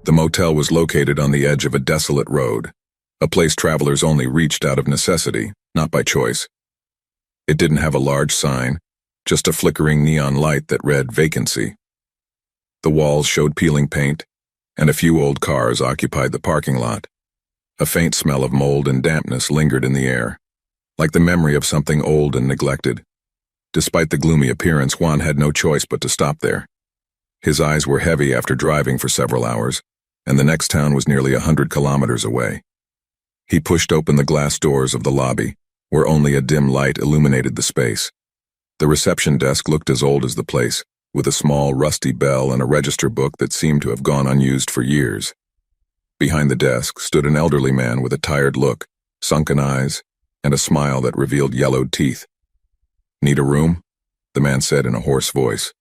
The motel was located on the edge of a desolate road, a place travelers only reached out of necessity, not by choice. It didn't have a large sign, just a flickering neon light that read vacancy. The walls showed peeling paint, and a few old cars occupied the parking lot. A faint smell of mold and dampness lingered in the air, like the memory of something old and neglected. Despite the gloomy appearance, Juan had no choice but to stop there. His eyes were heavy after driving for several hours, and the next town was nearly 100 kilometers away. He pushed open the glass doors of the lobby, where only a dim light illuminated the space. The reception desk looked as old as the place, with a small, rusty bell and a register book that seemed to have gone unused for years. Behind the desk stood an elderly man with a tired look, sunken eyes, and a smile that revealed yellowed teeth. "Need a room?" the man said in a hoarse voice.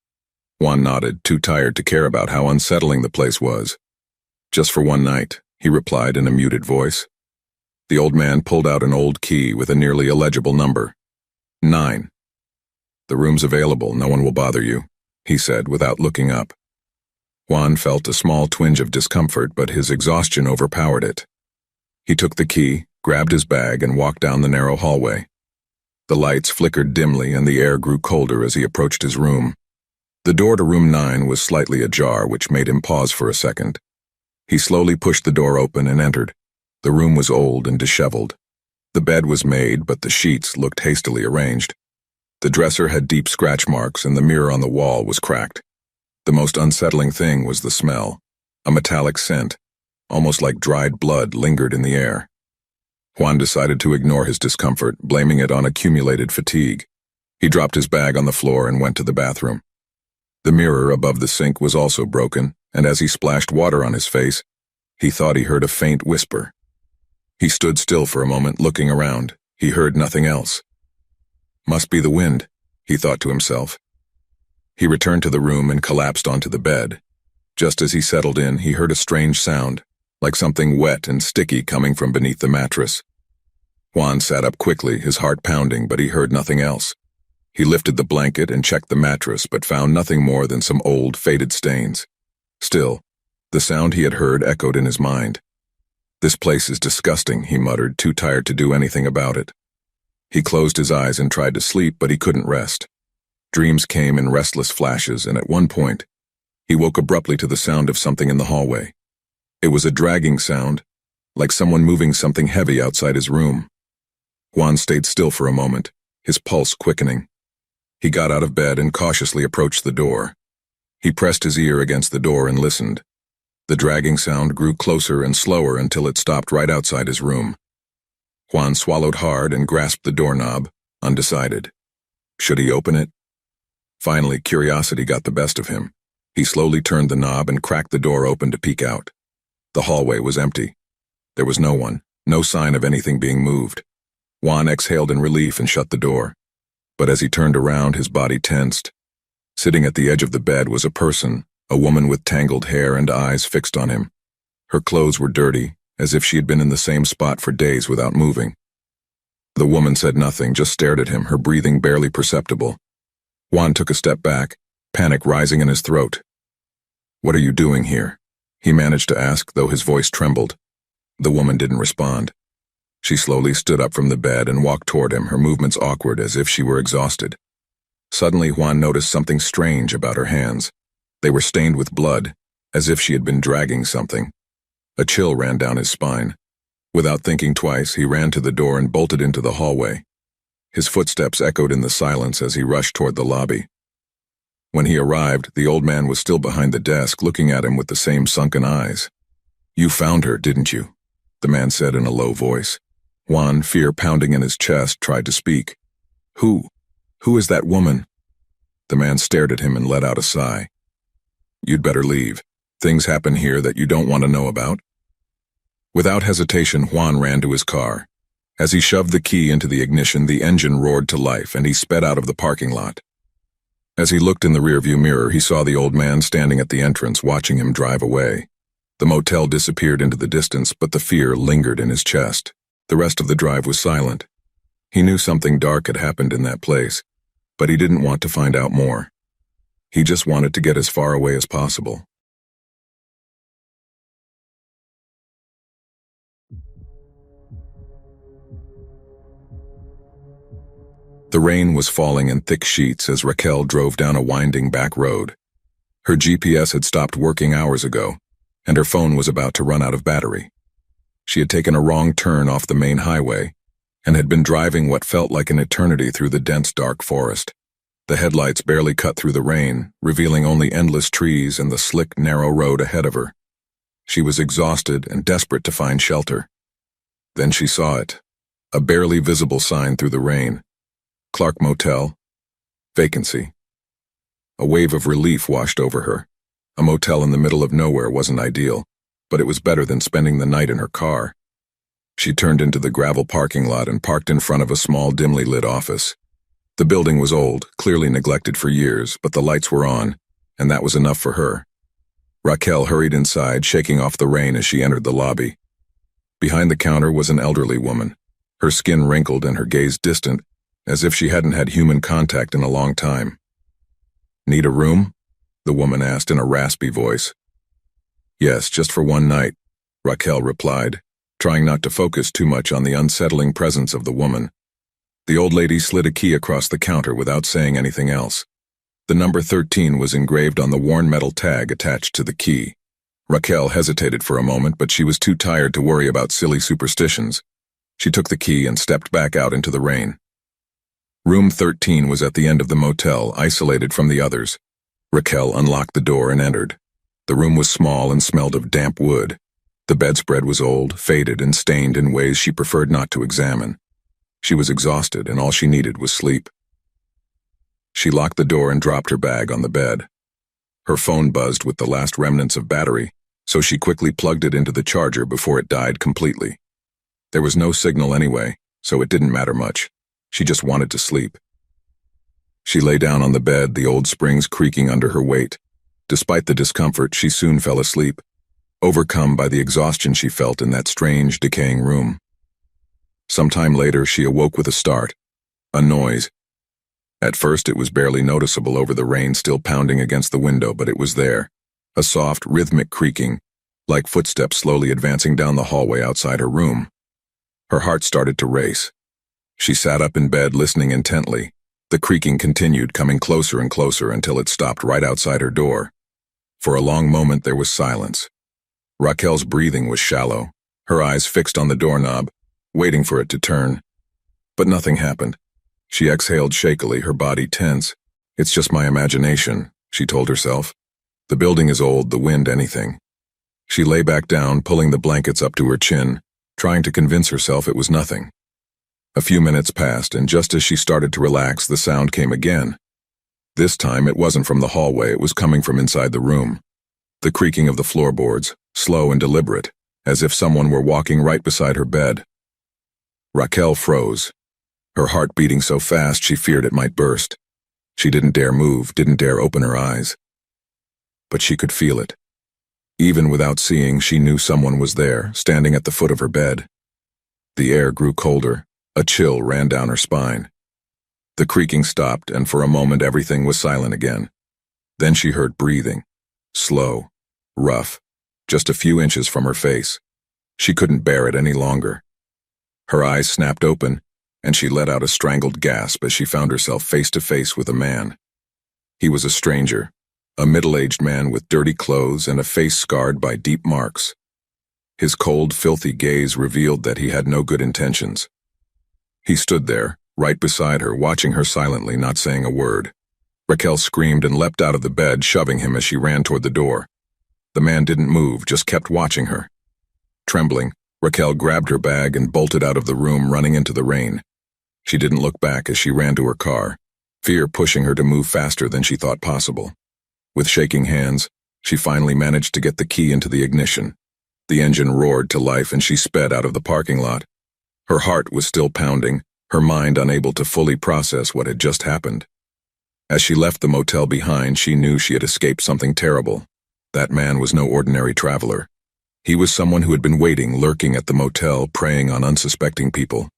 Juan nodded, too tired to care about how unsettling the place was. "Just for one night," he replied in a muted voice. The old man pulled out an old key with a nearly illegible number. 9. "The room's available, no one will bother you," he said without looking up. Juan felt a small twinge of discomfort, but his exhaustion overpowered it. He took the key, grabbed his bag, and walked down the narrow hallway. The lights flickered dimly and the air grew colder as he approached his room. The door to room 9 was slightly ajar, which made him pause for a second. He slowly pushed the door open and entered. The room was old and disheveled. The bed was made, but the sheets looked hastily arranged. The dresser had deep scratch marks and the mirror on the wall was cracked. The most unsettling thing was the smell. A metallic scent, almost like dried blood, lingered in the air. Juan decided to ignore his discomfort, blaming it on accumulated fatigue. He dropped his bag on the floor and went to the bathroom. The mirror above the sink was also broken, and as he splashed water on his face, he thought he heard a faint whisper. He stood still for a moment, looking around. He heard nothing else. "Must be the wind," he thought to himself. He returned to the room and collapsed onto the bed. Just as he settled in, he heard a strange sound, like something wet and sticky coming from beneath the mattress. Juan sat up quickly, his heart pounding, but he heard nothing else. He lifted the blanket and checked the mattress, but found nothing more than some old, faded stains. Still, the sound he had heard echoed in his mind. "This place is disgusting," he muttered, too tired to do anything about it. He closed his eyes and tried to sleep, but he couldn't rest. Dreams came in restless flashes, and at one point, he woke abruptly to the sound of something in the hallway. It was a dragging sound, like someone moving something heavy outside his room. Juan stayed still for a moment, his pulse quickening. He got out of bed and cautiously approached the door. He pressed his ear against the door and listened. The dragging sound grew closer and slower until it stopped right outside his room. Juan swallowed hard and grasped the doorknob, undecided. Should he open it? Finally, curiosity got the best of him. He slowly turned the knob and cracked the door open to peek out. The hallway was empty. There was no one, no sign of anything being moved. Juan exhaled in relief and shut the door. But as he turned around, his body tensed. Sitting at the edge of the bed was a person, a woman with tangled hair and eyes fixed on him. Her clothes were dirty, as if she had been in the same spot for days without moving. The woman said nothing, just stared at him, her breathing barely perceptible. Juan took a step back, panic rising in his throat. "What are you doing here?" he managed to ask, though his voice trembled. The woman didn't respond. She slowly stood up from the bed and walked toward him, her movements awkward as if she were exhausted. Suddenly, Juan noticed something strange about her hands. They were stained with blood, as if she had been dragging something. A chill ran down his spine. Without thinking twice, he ran to the door and bolted into the hallway. His footsteps echoed in the silence as he rushed toward the lobby. When he arrived, the old man was still behind the desk, looking at him with the same sunken eyes. "You found her, didn't you?" the man said in a low voice. Juan, fear pounding in his chest, tried to speak. Who is that woman?" The man stared at him and let out a sigh. "You'd better leave. Things happen here that you don't want to know about." Without hesitation, Juan ran to his car. As he shoved the key into the ignition, the engine roared to life and he sped out of the parking lot. As he looked in the rearview mirror, he saw the old man standing at the entrance, watching him drive away. The motel disappeared into the distance, but the fear lingered in his chest. The rest of the drive was silent. He knew something dark had happened in that place, but he didn't want to find out more. He just wanted to get as far away as possible. The rain was falling in thick sheets as Raquel drove down a winding back road. Her GPS had stopped working hours ago, and her phone was about to run out of battery. She had taken a wrong turn off the main highway and had been driving what felt like an eternity through the dense, dark forest. The headlights barely cut through the rain, revealing only endless trees and the slick, narrow road ahead of her. She was exhausted and desperate to find shelter. Then she saw it, a barely visible sign through the rain. Clark Motel. Vacancy. A wave of relief washed over her. A motel in the middle of nowhere wasn't ideal, but it was better than spending the night in her car. She turned into the gravel parking lot and parked in front of a small, dimly lit office. The building was old, clearly neglected for years, but the lights were on, and that was enough for her. Raquel hurried inside, shaking off the rain as she entered the lobby. Behind the counter was an elderly woman, her skin wrinkled and her gaze distant, as if she hadn't had human contact in a long time. "Need a room?" the woman asked in a raspy voice. "Yes, just for one night," Raquel replied, trying not to focus too much on the unsettling presence of the woman. The old lady slid a key across the counter without saying anything else. The number 13 was engraved on the worn metal tag attached to the key. Raquel hesitated for a moment, but she was too tired to worry about silly superstitions. She took the key and stepped back out into the rain. Room 13 was at the end of the motel, isolated from the others. Raquel unlocked the door and entered. The room was small and smelled of damp wood. The bedspread was old, faded, and stained in ways she preferred not to examine. She was exhausted, and all she needed was sleep. She locked the door and dropped her bag on the bed. Her phone buzzed with the last remnants of battery, so she quickly plugged it into the charger before it died completely. There was no signal anyway, so it didn't matter much. She just wanted to sleep. She lay down on the bed, the old springs creaking under her weight. Despite the discomfort, she soon fell asleep, overcome by the exhaustion she felt in that strange, decaying room. Sometime later, she awoke with a start, a noise. At first, it was barely noticeable over the rain still pounding against the window, but it was there, a soft, rhythmic creaking, like footsteps slowly advancing down the hallway outside her room. Her heart started to race. She sat up in bed, listening intently. The creaking continued, coming closer and closer until it stopped right outside her door. For a long moment, there was silence. Raquel's breathing was shallow, her eyes fixed on the doorknob, waiting for it to turn. But nothing happened. She exhaled shakily, her body tense. "It's just my imagination," she told herself. "The building is old, the wind anything." She lay back down, pulling the blankets up to her chin, trying to convince herself it was nothing. A few minutes passed, and just as she started to relax, the sound came again. This time, it wasn't from the hallway, it was coming from inside the room. The creaking of the floorboards, slow and deliberate, as if someone were walking right beside her bed. Raquel froze, her heart beating so fast she feared it might burst. She didn't dare move, didn't dare open her eyes. But she could feel it. Even without seeing, she knew someone was there, standing at the foot of her bed. The air grew colder. A chill ran down her spine. The creaking stopped, and for a moment everything was silent again. Then she heard breathing, slow, rough, just a few inches from her face. She couldn't bear it any longer. Her eyes snapped open, and she let out a strangled gasp as she found herself face to face with a man. He was a stranger, a middle-aged man with dirty clothes and a face scarred by deep marks. His cold, filthy gaze revealed that he had no good intentions. He stood there, right beside her, watching her silently, not saying a word. Raquel screamed and leapt out of the bed, shoving him as she ran toward the door. The man didn't move, just kept watching her. Trembling, Raquel grabbed her bag and bolted out of the room, running into the rain. She didn't look back as she ran to her car, fear pushing her to move faster than she thought possible. With shaking hands, she finally managed to get the key into the ignition. The engine roared to life and she sped out of the parking lot. Her heart was still pounding, her mind unable to fully process what had just happened. As she left the motel behind, she knew she had escaped something terrible. That man was no ordinary traveler. He was someone who had been waiting, lurking at the motel, preying on unsuspecting people.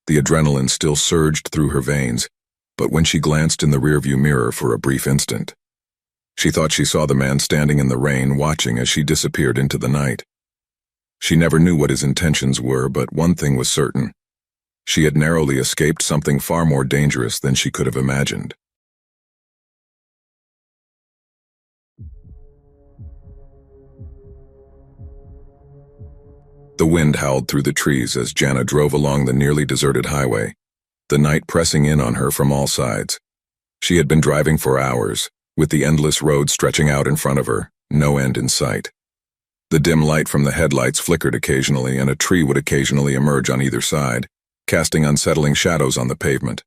The adrenaline still surged through her veins, but when she glanced in the rearview mirror for a brief instant, she thought she saw the man standing in the rain, watching as she disappeared into the night. She never knew what his intentions were, but one thing was certain. She had narrowly escaped something far more dangerous than she could have imagined. The wind howled through the trees as Jana drove along the nearly deserted highway, the night pressing in on her from all sides. She had been driving for hours, with the endless road stretching out in front of her, no end in sight. The dim light from the headlights flickered occasionally, and a tree would occasionally emerge on either side, casting unsettling shadows on the pavement.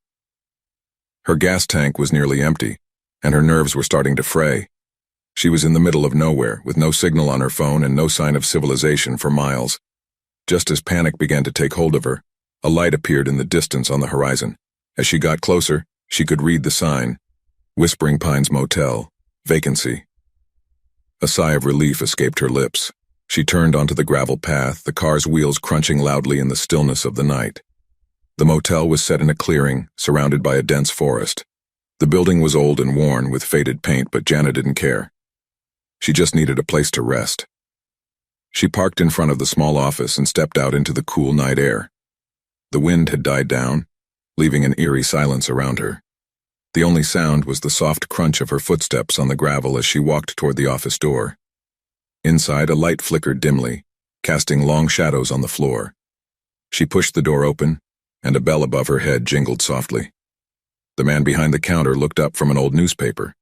Her gas tank was nearly empty, and her nerves were starting to fray. She was in the middle of nowhere, with no signal on her phone and no sign of civilization for miles. Just as panic began to take hold of her, a light appeared in the distance on the horizon. As she got closer, she could read the sign, Whispering Pines Motel, vacancy. A sigh of relief escaped her lips. She turned onto the gravel path, the car's wheels crunching loudly in the stillness of the night. The motel was set in a clearing, surrounded by a dense forest. The building was old and worn, with faded paint, but Jana didn't care. She just needed a place to rest. She parked in front of the small office and stepped out into the cool night air. The wind had died down, leaving an eerie silence around her. The only sound was the soft crunch of her footsteps on the gravel as she walked toward the office door. Inside, a light flickered dimly, casting long shadows on the floor. She pushed the door open, and a bell above her head jingled softly. The man behind the counter looked up from an old newspaper.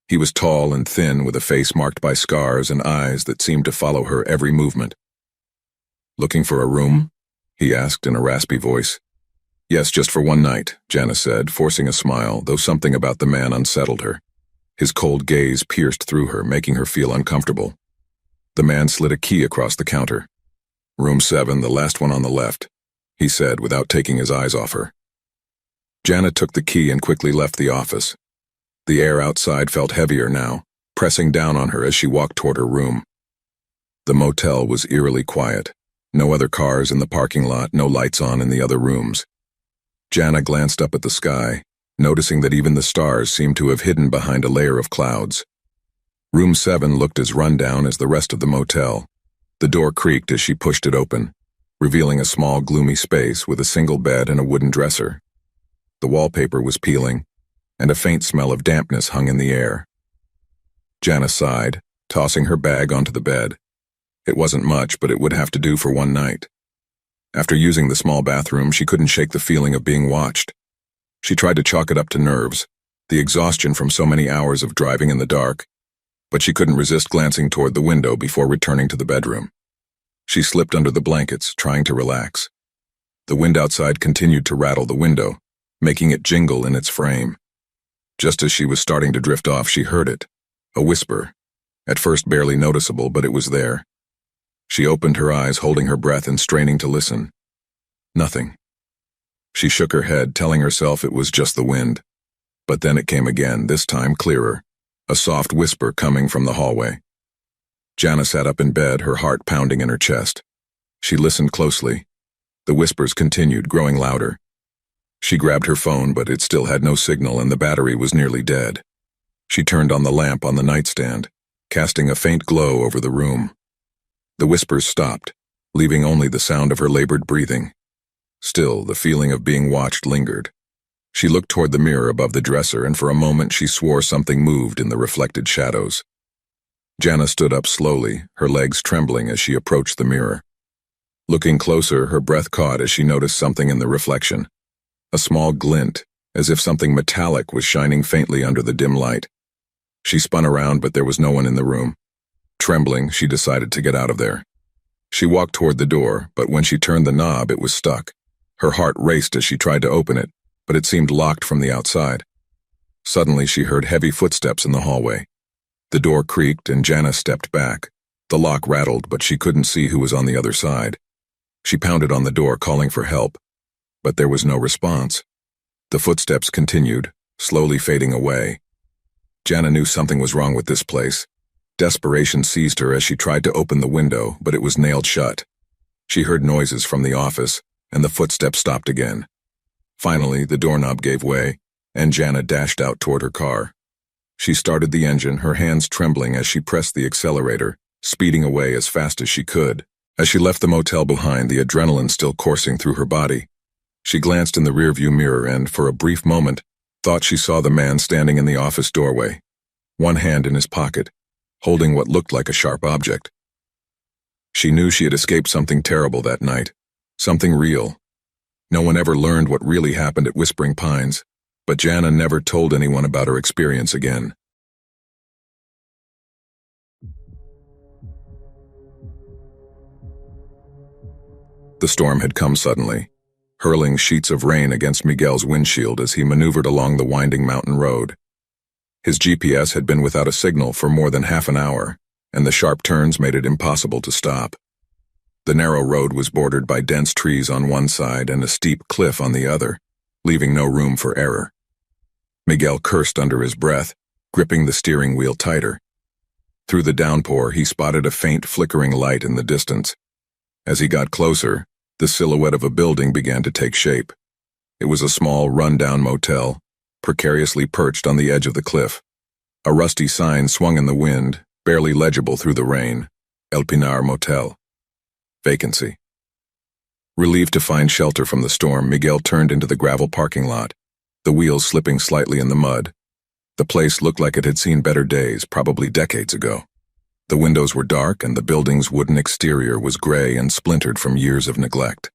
He was tall and thin, with a face marked by scars and eyes that seemed to follow her every movement. "Looking for a room?" he asked in a raspy voice. "Yes, just for one night," Jana said, forcing a smile, though something about the man unsettled her. His cold gaze pierced through her, making her feel uncomfortable. The man slid a key across the counter. "Room 7, the last one on the left," he said without taking his eyes off her. Jana took the key and quickly left the office. The air outside felt heavier now, pressing down on her as she walked toward her room. The motel was eerily quiet. No other cars in the parking lot, no lights on in the other rooms. Jana glanced up at the sky, noticing that even the stars seemed to have hidden behind a layer of clouds. Room 7 looked as run-down as the rest of the motel. The door creaked as she pushed it open, revealing a small, gloomy space with a single bed and a wooden dresser. The wallpaper was peeling, and a faint smell of dampness hung in the air. Jana sighed, tossing her bag onto the bed. It wasn't much, but it would have to do for one night. After using the small bathroom, she couldn't shake the feeling of being watched. She tried to chalk it up to nerves, the exhaustion from so many hours of driving in the dark, but she couldn't resist glancing toward the window before returning to the bedroom. She slipped under the blankets, trying to relax. The wind outside continued to rattle the window, making it jingle in its frame. Just as she was starting to drift off, she heard it, a whisper, at first barely noticeable, but it was there. She opened her eyes, holding her breath and straining to listen. Nothing. She shook her head, telling herself it was just the wind. But then it came again, this time clearer, a soft whisper coming from the hallway. Jana sat up in bed, her heart pounding in her chest. She listened closely. The whispers continued, growing louder. She grabbed her phone, but it still had no signal and the battery was nearly dead. She turned on the lamp on the nightstand, casting a faint glow over the room. The whispers stopped, leaving only the sound of her labored breathing. Still, the feeling of being watched lingered. She looked toward the mirror above the dresser, and for a moment she swore something moved in the reflected shadows. Jana stood up slowly, her legs trembling as she approached the mirror. Looking closer, her breath caught as she noticed something in the reflection. A small glint, as if something metallic was shining faintly under the dim light. She spun around, but there was no one in the room. Trembling, she decided to get out of there. She walked toward the door, but when she turned the knob, it was stuck. Her heart raced as she tried to open it, but it seemed locked from the outside. Suddenly, she heard heavy footsteps in the hallway. The door creaked and Jana stepped back. The lock rattled, but she couldn't see who was on the other side. She pounded on the door, calling for help, but there was no response. The footsteps continued, slowly fading away. Jana knew something was wrong with this place. Desperation seized her as she tried to open the window, but it was nailed shut. She heard noises from the office, and the footsteps stopped again. Finally, the doorknob gave way, and Jana dashed out toward her car. She started the engine, her hands trembling as she pressed the accelerator, speeding away as fast as she could. As she left the motel behind, the adrenaline still coursing through her body, She glanced in the rearview mirror and, for a brief moment, thought she saw the man standing in the office doorway, one hand in his pocket, holding what looked like a sharp object. She knew she had escaped something terrible that night, something real. No one ever learned what really happened at Whispering Pines, but Jana never told anyone about her experience again. The storm had come suddenly, hurling sheets of rain against Miguel's windshield as he maneuvered along the winding mountain road. His GPS had been without a signal for more than half an hour, and the sharp turns made it impossible to stop. The narrow road was bordered by dense trees on one side and a steep cliff on the other, leaving no room for error. Miguel cursed under his breath, gripping the steering wheel tighter. Through the downpour, he spotted a faint flickering light in the distance. As he got closer, the silhouette of a building began to take shape. It was a small, run-down motel, precariously perched on the edge of the cliff. A rusty sign swung in the wind, barely legible through the rain. El Pinar Motel. Vacancy. Relieved to find shelter from the storm, Miguel turned into the gravel parking lot, the wheels slipping slightly in the mud. The place looked like it had seen better days, probably decades ago. The windows were dark and the building's wooden exterior was gray and splintered from years of neglect.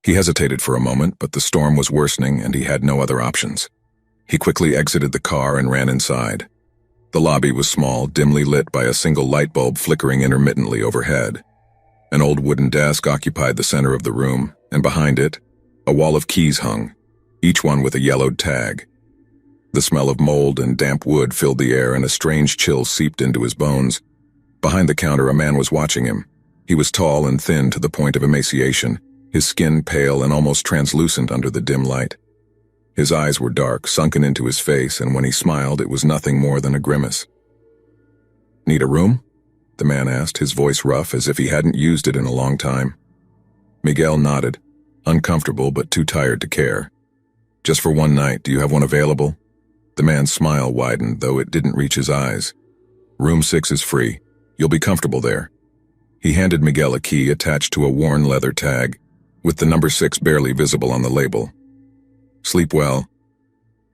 He hesitated for a moment, but the storm was worsening and he had no other options. He quickly exited the car and ran inside. The lobby was small, dimly lit by a single light bulb flickering intermittently overhead. An old wooden desk occupied the center of the room, and behind it, a wall of keys hung, each one with a yellowed tag. The smell of mold and damp wood filled the air and a strange chill seeped into his bones. Behind the counter, a man was watching him. He was tall and thin to the point of emaciation, his skin pale and almost translucent under the dim light. His eyes were dark, sunken into his face, and when he smiled, it was nothing more than a grimace. "Need a room?" the man asked, his voice rough as if he hadn't used it in a long time. Miguel nodded, uncomfortable but too tired to care. "Just for one night, do you have one available?" The man's smile widened, though it didn't reach his eyes. "Room 6 is free. You'll be comfortable there." He handed Miguel a key attached to a worn leather tag, with the number 6 barely visible on the label. "Sleep well."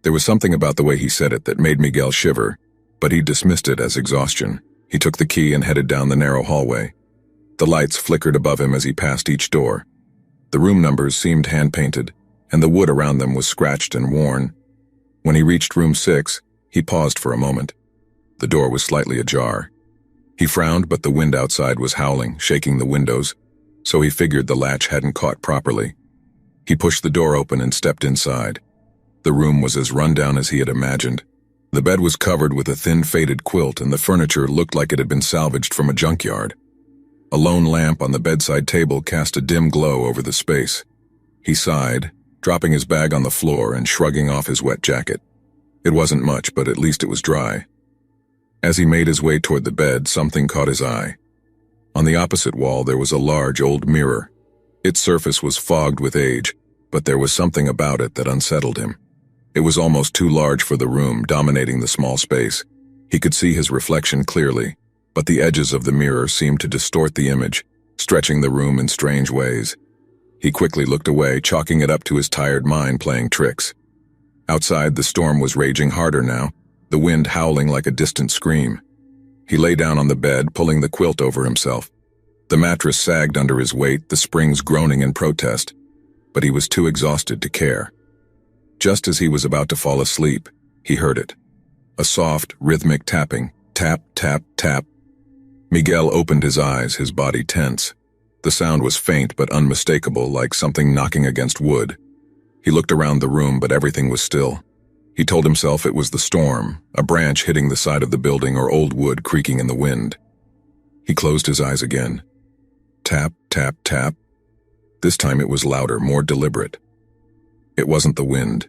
There was something about the way he said it that made Miguel shiver, but he dismissed it as exhaustion. He took the key and headed down the narrow hallway. The lights flickered above him as he passed each door. The room numbers seemed hand-painted, and the wood around them was scratched and worn. When he reached room 6, he paused for a moment. The door was slightly ajar. He frowned, but the wind outside was howling, shaking the windows, so he figured the latch hadn't caught properly. He pushed the door open and stepped inside. The room was as run-down as he had imagined. The bed was covered with a thin, faded quilt, and the furniture looked like it had been salvaged from a junkyard. A lone lamp on the bedside table cast a dim glow over the space. He sighed, dropping his bag on the floor and shrugging off his wet jacket. It wasn't much, but at least it was dry. As he made his way toward the bed, something caught his eye. On the opposite wall, there was a large old mirror. Its surface was fogged with age, but there was something about it that unsettled him. It was almost too large for the room, dominating the small space. He could see his reflection clearly, but the edges of the mirror seemed to distort the image, stretching the room in strange ways. He quickly looked away, chalking it up to his tired mind playing tricks. Outside, the storm was raging harder now, the wind howling like a distant scream. He lay down on the bed, pulling the quilt over himself. The mattress sagged under his weight, the springs groaning in protest, but he was too exhausted to care. Just as he was about to fall asleep, he heard it. A soft, rhythmic tapping. Tap, tap, tap. Miguel opened his eyes, his body tense. The sound was faint but unmistakable, like something knocking against wood. He looked around the room, but everything was still. He told himself it was the storm, a branch hitting the side of the building or old wood creaking in the wind. He closed his eyes again. Tap, tap, tap. This time it was louder, more deliberate. It wasn't the wind.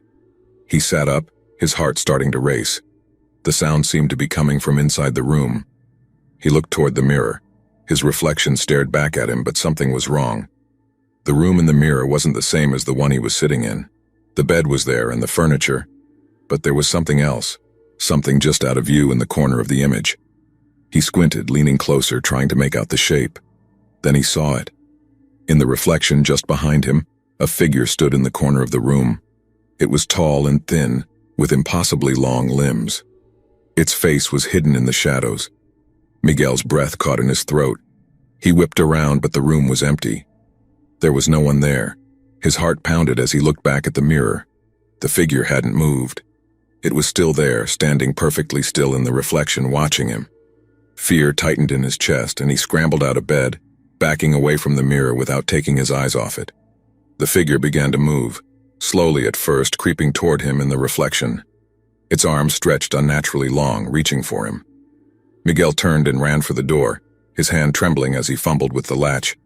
He sat up, his heart starting to race. The sound seemed to be coming from inside the room. He looked toward the mirror. His reflection stared back at him, but something was wrong. The room in the mirror wasn't the same as the one he was sitting in. The bed was there and the furniture, but there was something else, something just out of view in the corner of the image. He squinted, leaning closer, trying to make out the shape. Then he saw it. In the reflection just behind him, A figure stood in the corner of the room. It was tall and thin, with impossibly long limbs. Its face was hidden in the shadows. Miguel's breath caught in his throat. He whipped around, but the room was empty. There was no one there. His heart pounded as he looked back at the mirror. The figure hadn't moved. It was still there, standing perfectly still in the reflection, watching him. Fear tightened in his chest, and he scrambled out of bed, backing away from the mirror without taking his eyes off it. The figure began to move, slowly at first, creeping toward him in the reflection. Its arms stretched unnaturally long, reaching for him. Miguel turned and ran for the door, his hand trembling as he fumbled with the latch.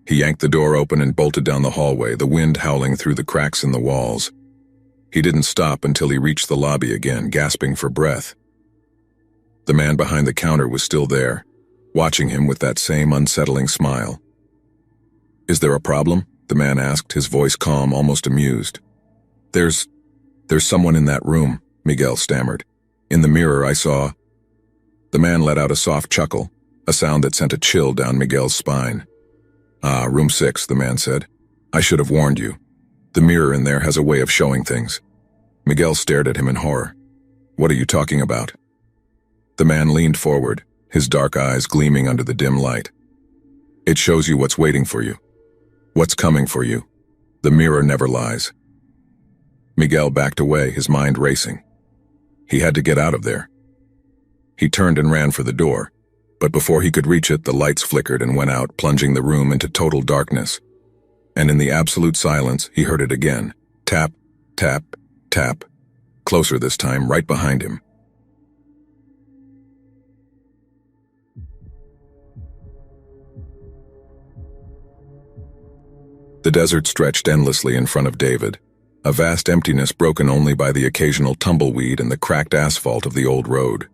He yanked the door open and bolted down the hallway, the wind howling through the cracks in the walls. He didn't stop until he reached the lobby again, gasping for breath. The man behind the counter was still there, watching him with that same unsettling smile. "Is there a problem?" the man asked, his voice calm, almost amused. There's someone in that room," Miguel stammered. "In the mirror I saw—" The man let out a soft chuckle, a sound that sent a chill down Miguel's spine. "Ah, room 6, the man said. "I should have warned you. The mirror in there has a way of showing things." Miguel stared at him in horror. "What are you talking about?" The man leaned forward, his dark eyes gleaming under the dim light. "It shows you what's waiting for you. What's coming for you. The mirror never lies." Miguel backed away, his mind racing. He had to get out of there. He turned and ran for the door, but before he could reach it, the lights flickered and went out, plunging the room into total darkness. And in the absolute silence, he heard it again. Tap, tap, tap. Closer this time, right behind him. The desert stretched endlessly in front of David, a vast emptiness broken only by the occasional tumbleweed and the cracked asphalt of the old road.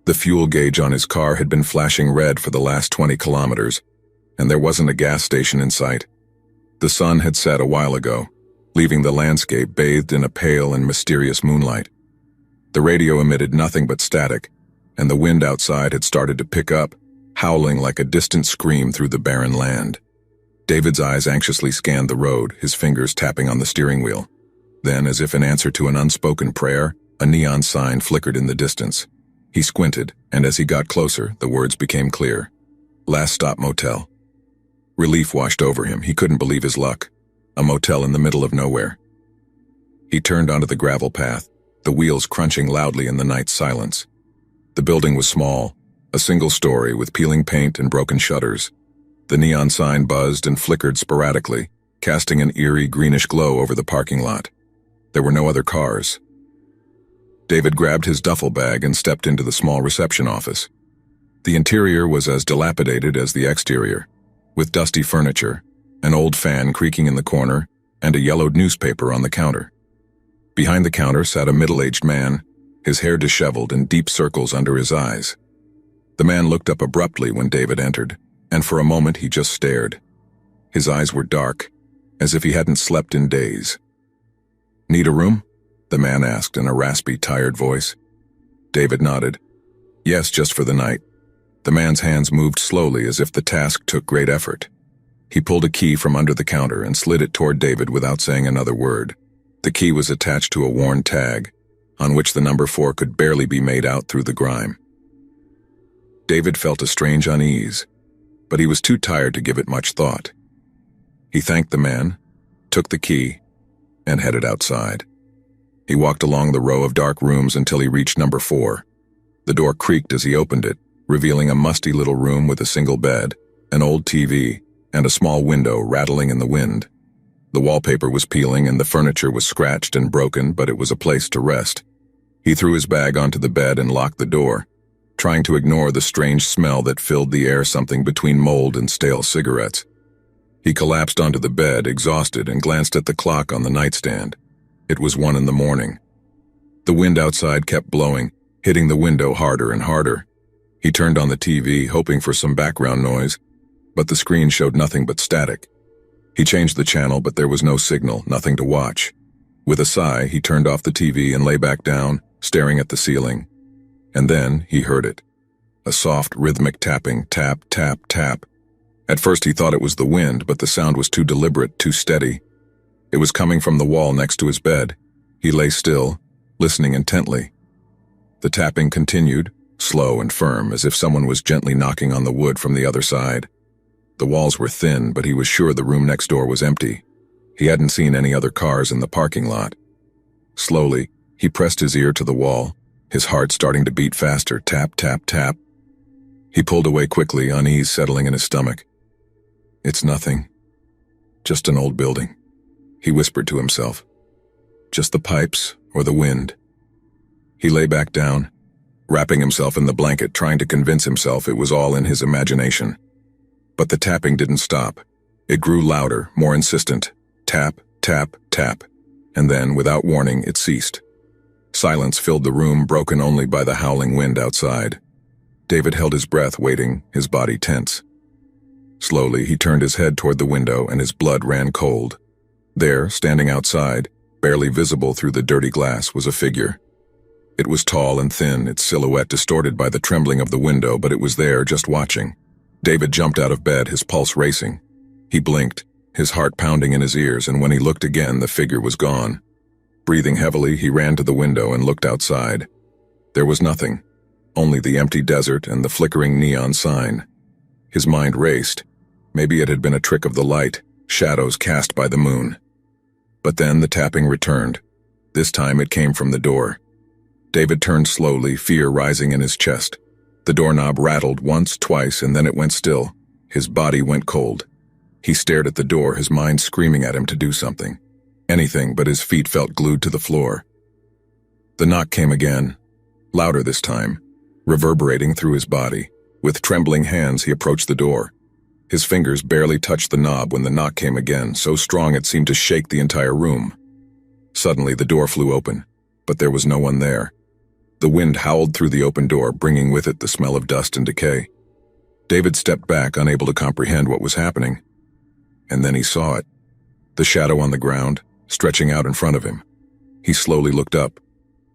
The fuel gauge on his car had been flashing red for the last 20 kilometers, and there wasn't a gas station in sight. The sun had set a while ago, leaving the landscape bathed in a pale and mysterious moonlight. The radio emitted nothing but static, and the wind outside had started to pick up, howling like a distant scream through the barren land. David's eyes anxiously scanned the road, his fingers tapping on the steering wheel. Then, as if in answer to an unspoken prayer, a neon sign flickered in the distance. He squinted, and as he got closer, the words became clear. "Last Stop Motel." Relief washed over him. He couldn't believe his luck. A motel in the middle of nowhere. He turned onto the gravel path, the wheels crunching loudly in the night's silence. The building was small, a single story with peeling paint and broken shutters. The neon sign buzzed and flickered sporadically, casting an eerie greenish glow over the parking lot. There were no other cars. David grabbed his duffel bag and stepped into the small reception office. The interior was as dilapidated as the exterior, with dusty furniture, an old fan creaking in the corner, and a yellowed newspaper on the counter. Behind the counter sat a middle-aged man, his hair disheveled and deep circles under his eyes. The man looked up abruptly when David entered, and for a moment he just stared. His eyes were dark, as if he hadn't slept in days. "Need a room?" the man asked in a raspy, tired voice. David nodded. "Yes, just for the night." The man's hands moved slowly as if the task took great effort. He pulled a key from under the counter and slid it toward David without saying another word. The key was attached to a worn tag, on which the number 4 could barely be made out through the grime. David felt a strange unease, but he was too tired to give it much thought. He thanked the man, took the key, and headed outside. He walked along the row of dark rooms until he reached number 4. The door creaked as he opened it, revealing a musty little room with a single bed, an old TV, and a small window rattling in the wind. The wallpaper was peeling and the furniture was scratched and broken, but it was a place to rest. He threw his bag onto the bed and locked the door, trying to ignore the strange smell that filled the air, something between mold and stale cigarettes. He collapsed onto the bed, exhausted, and glanced at the clock on the nightstand. It was 1 in the morning. The wind outside kept blowing, hitting the window harder and harder. He turned on the TV, hoping for some background noise, but the screen showed nothing but static. He changed the channel, but there was no signal, nothing to watch. With a sigh, he turned off the TV and lay back down, staring at the ceiling. And then he heard it. A soft, rhythmic tapping, tap, tap, tap. At first he thought it was the wind, but the sound was too deliberate, too steady. It was coming from the wall next to his bed. He lay still, listening intently. The tapping continued, slow and firm, as if someone was gently knocking on the wood from the other side. The walls were thin, but he was sure the room next door was empty. He hadn't seen any other cars in the parking lot. Slowly, he pressed his ear to the wall, his heart starting to beat faster, tap, tap, tap. He pulled away quickly, unease settling in his stomach. It's nothing. Just an old building, he whispered to himself. Just the pipes or the wind. He lay back down, wrapping himself in the blanket, trying to convince himself it was all in his imagination. But the tapping didn't stop. It grew louder, more insistent. Tap, tap, tap. And then, without warning, it ceased. Silence filled the room, broken only by the howling wind outside. David held his breath, waiting, his body tense. Slowly, he turned his head toward the window, and his blood ran cold. There, standing outside, barely visible through the dirty glass, was a figure. It was tall and thin, its silhouette distorted by the trembling of the window, but it was there, just watching. David jumped out of bed, his pulse racing. He blinked, his heart pounding in his ears, and when he looked again, the figure was gone. Breathing heavily, he ran to the window and looked outside. There was nothing, only the empty desert and the flickering neon sign. His mind raced. Maybe it had been a trick of the light, shadows cast by the moon. But then the tapping returned. This time it came from the door. David turned slowly, fear rising in his chest. The doorknob rattled once, twice, and then it went still. His body went cold. He stared at the door, his mind screaming at him to do something. Anything, but his feet felt glued to the floor. The knock came again, louder this time, reverberating through his body. With trembling hands, he approached the door. His fingers barely touched the knob when the knock came again, so strong it seemed to shake the entire room. Suddenly, the door flew open, but there was no one there. The wind howled through the open door, bringing with it the smell of dust and decay. David stepped back, unable to comprehend what was happening. And then he saw it. The shadow on the ground, stretching out in front of him. He slowly looked up.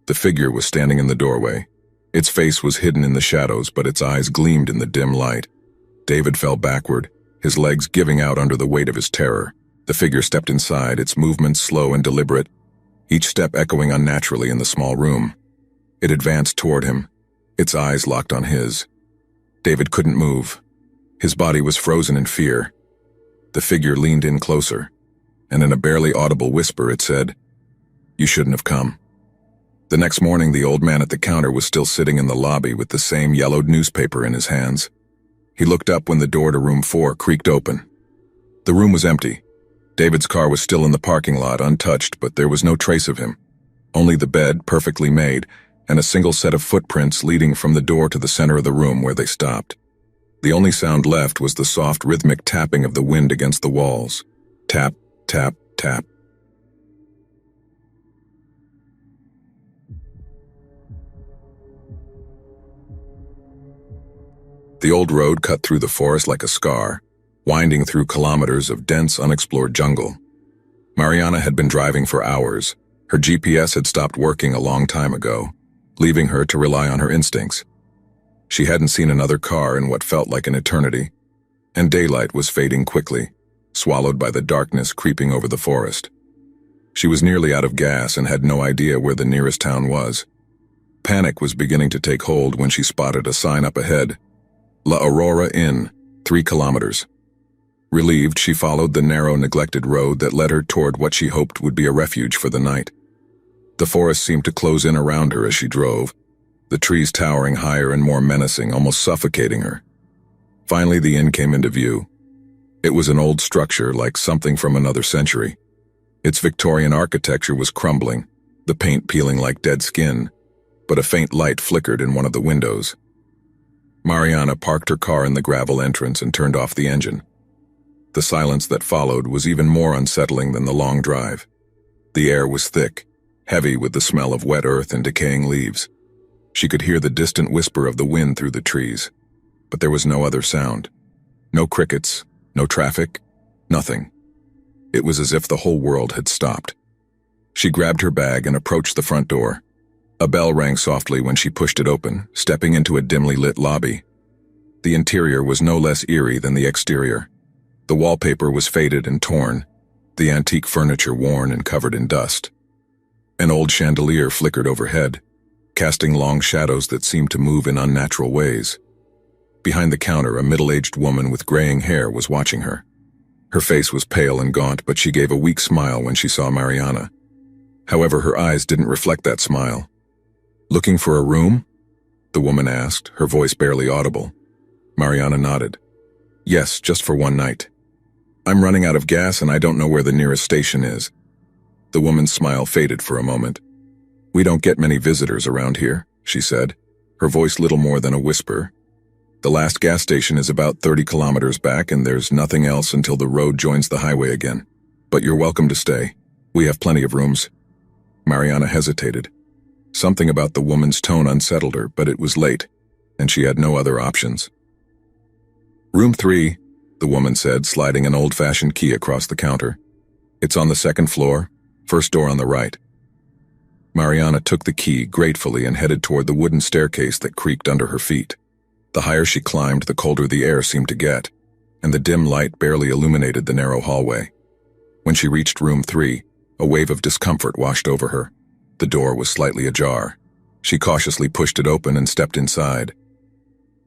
The figure was standing in the doorway. Its face was hidden in the shadows, but its eyes gleamed in the dim light. David fell backward, his legs giving out under the weight of his terror. The figure stepped inside, its movements slow and deliberate, each step echoing unnaturally in the small room. It advanced toward him, its eyes locked on his. David couldn't move. His body was frozen in fear. The figure leaned in closer, and in a barely audible whisper it said, "You shouldn't have come." The next morning, the old man at the counter was still sitting in the lobby with the same yellowed newspaper in his hands. He looked up when the door to room 4 creaked open. The room was empty. David's car was still in the parking lot, untouched, but there was no trace of him. Only the bed, perfectly made, and a single set of footprints leading from the door to the center of the room where they stopped. The only sound left was the soft, rhythmic tapping of the wind against the walls. Tap, tap, tap. The old road cut through the forest like a scar, winding through kilometers of dense, unexplored jungle. Mariana had been driving for hours. Her GPS had stopped working a long time ago, leaving her to rely on her instincts. She hadn't seen another car in what felt like an eternity, and daylight was fading quickly, swallowed by the darkness creeping over the forest. She was nearly out of gas and had no idea where the nearest town was. Panic was beginning to take hold when she spotted a sign up ahead. La Aurora Inn, 3 kilometers. Relieved, she followed the narrow, neglected road that led her toward what she hoped would be a refuge for the night. The forest seemed to close in around her as she drove, the trees towering higher and more menacing, almost suffocating her. Finally, the inn came into view. It was an old structure, like something from another century. Its Victorian architecture was crumbling, the paint peeling like dead skin, but a faint light flickered in one of the windows. Mariana parked her car in the gravel entrance and turned off the engine. The silence that followed was even more unsettling than the long drive. The air was thick, heavy with the smell of wet earth and decaying leaves. She could hear the distant whisper of the wind through the trees, but there was no other sound. No crickets, no traffic, nothing. It was as if the whole world had stopped. She grabbed her bag and approached the front door. A bell rang softly when she pushed it open, stepping into a dimly lit lobby. The interior was no less eerie than the exterior. The wallpaper was faded and torn, the antique furniture worn and covered in dust. An old chandelier flickered overhead, casting long shadows that seemed to move in unnatural ways. Behind the counter, a middle-aged woman with graying hair was watching her. Her face was pale and gaunt, but she gave a weak smile when she saw Mariana. However, her eyes didn't reflect that smile. "Looking for a room?" the woman asked, her voice barely audible. Mariana nodded. "Yes, just for one night. I'm running out of gas and I don't know where the nearest station is." The woman's smile faded for a moment. "We don't get many visitors around here," she said, her voice little more than a whisper. "The last gas station is about 30 kilometers back and there's nothing else until the road joins the highway again. But you're welcome to stay. We have plenty of rooms." Mariana hesitated. Something about the woman's tone unsettled her, but it was late, and she had no other options. "Room 3, the woman said, sliding an old-fashioned key across the counter. "It's on the second floor, first door on the right." Mariana took the key gratefully and headed toward the wooden staircase that creaked under her feet. The higher she climbed, the colder the air seemed to get, and the dim light barely illuminated the narrow hallway. When she reached room 3, a wave of discomfort washed over her. The door was slightly ajar. She cautiously pushed it open and stepped inside.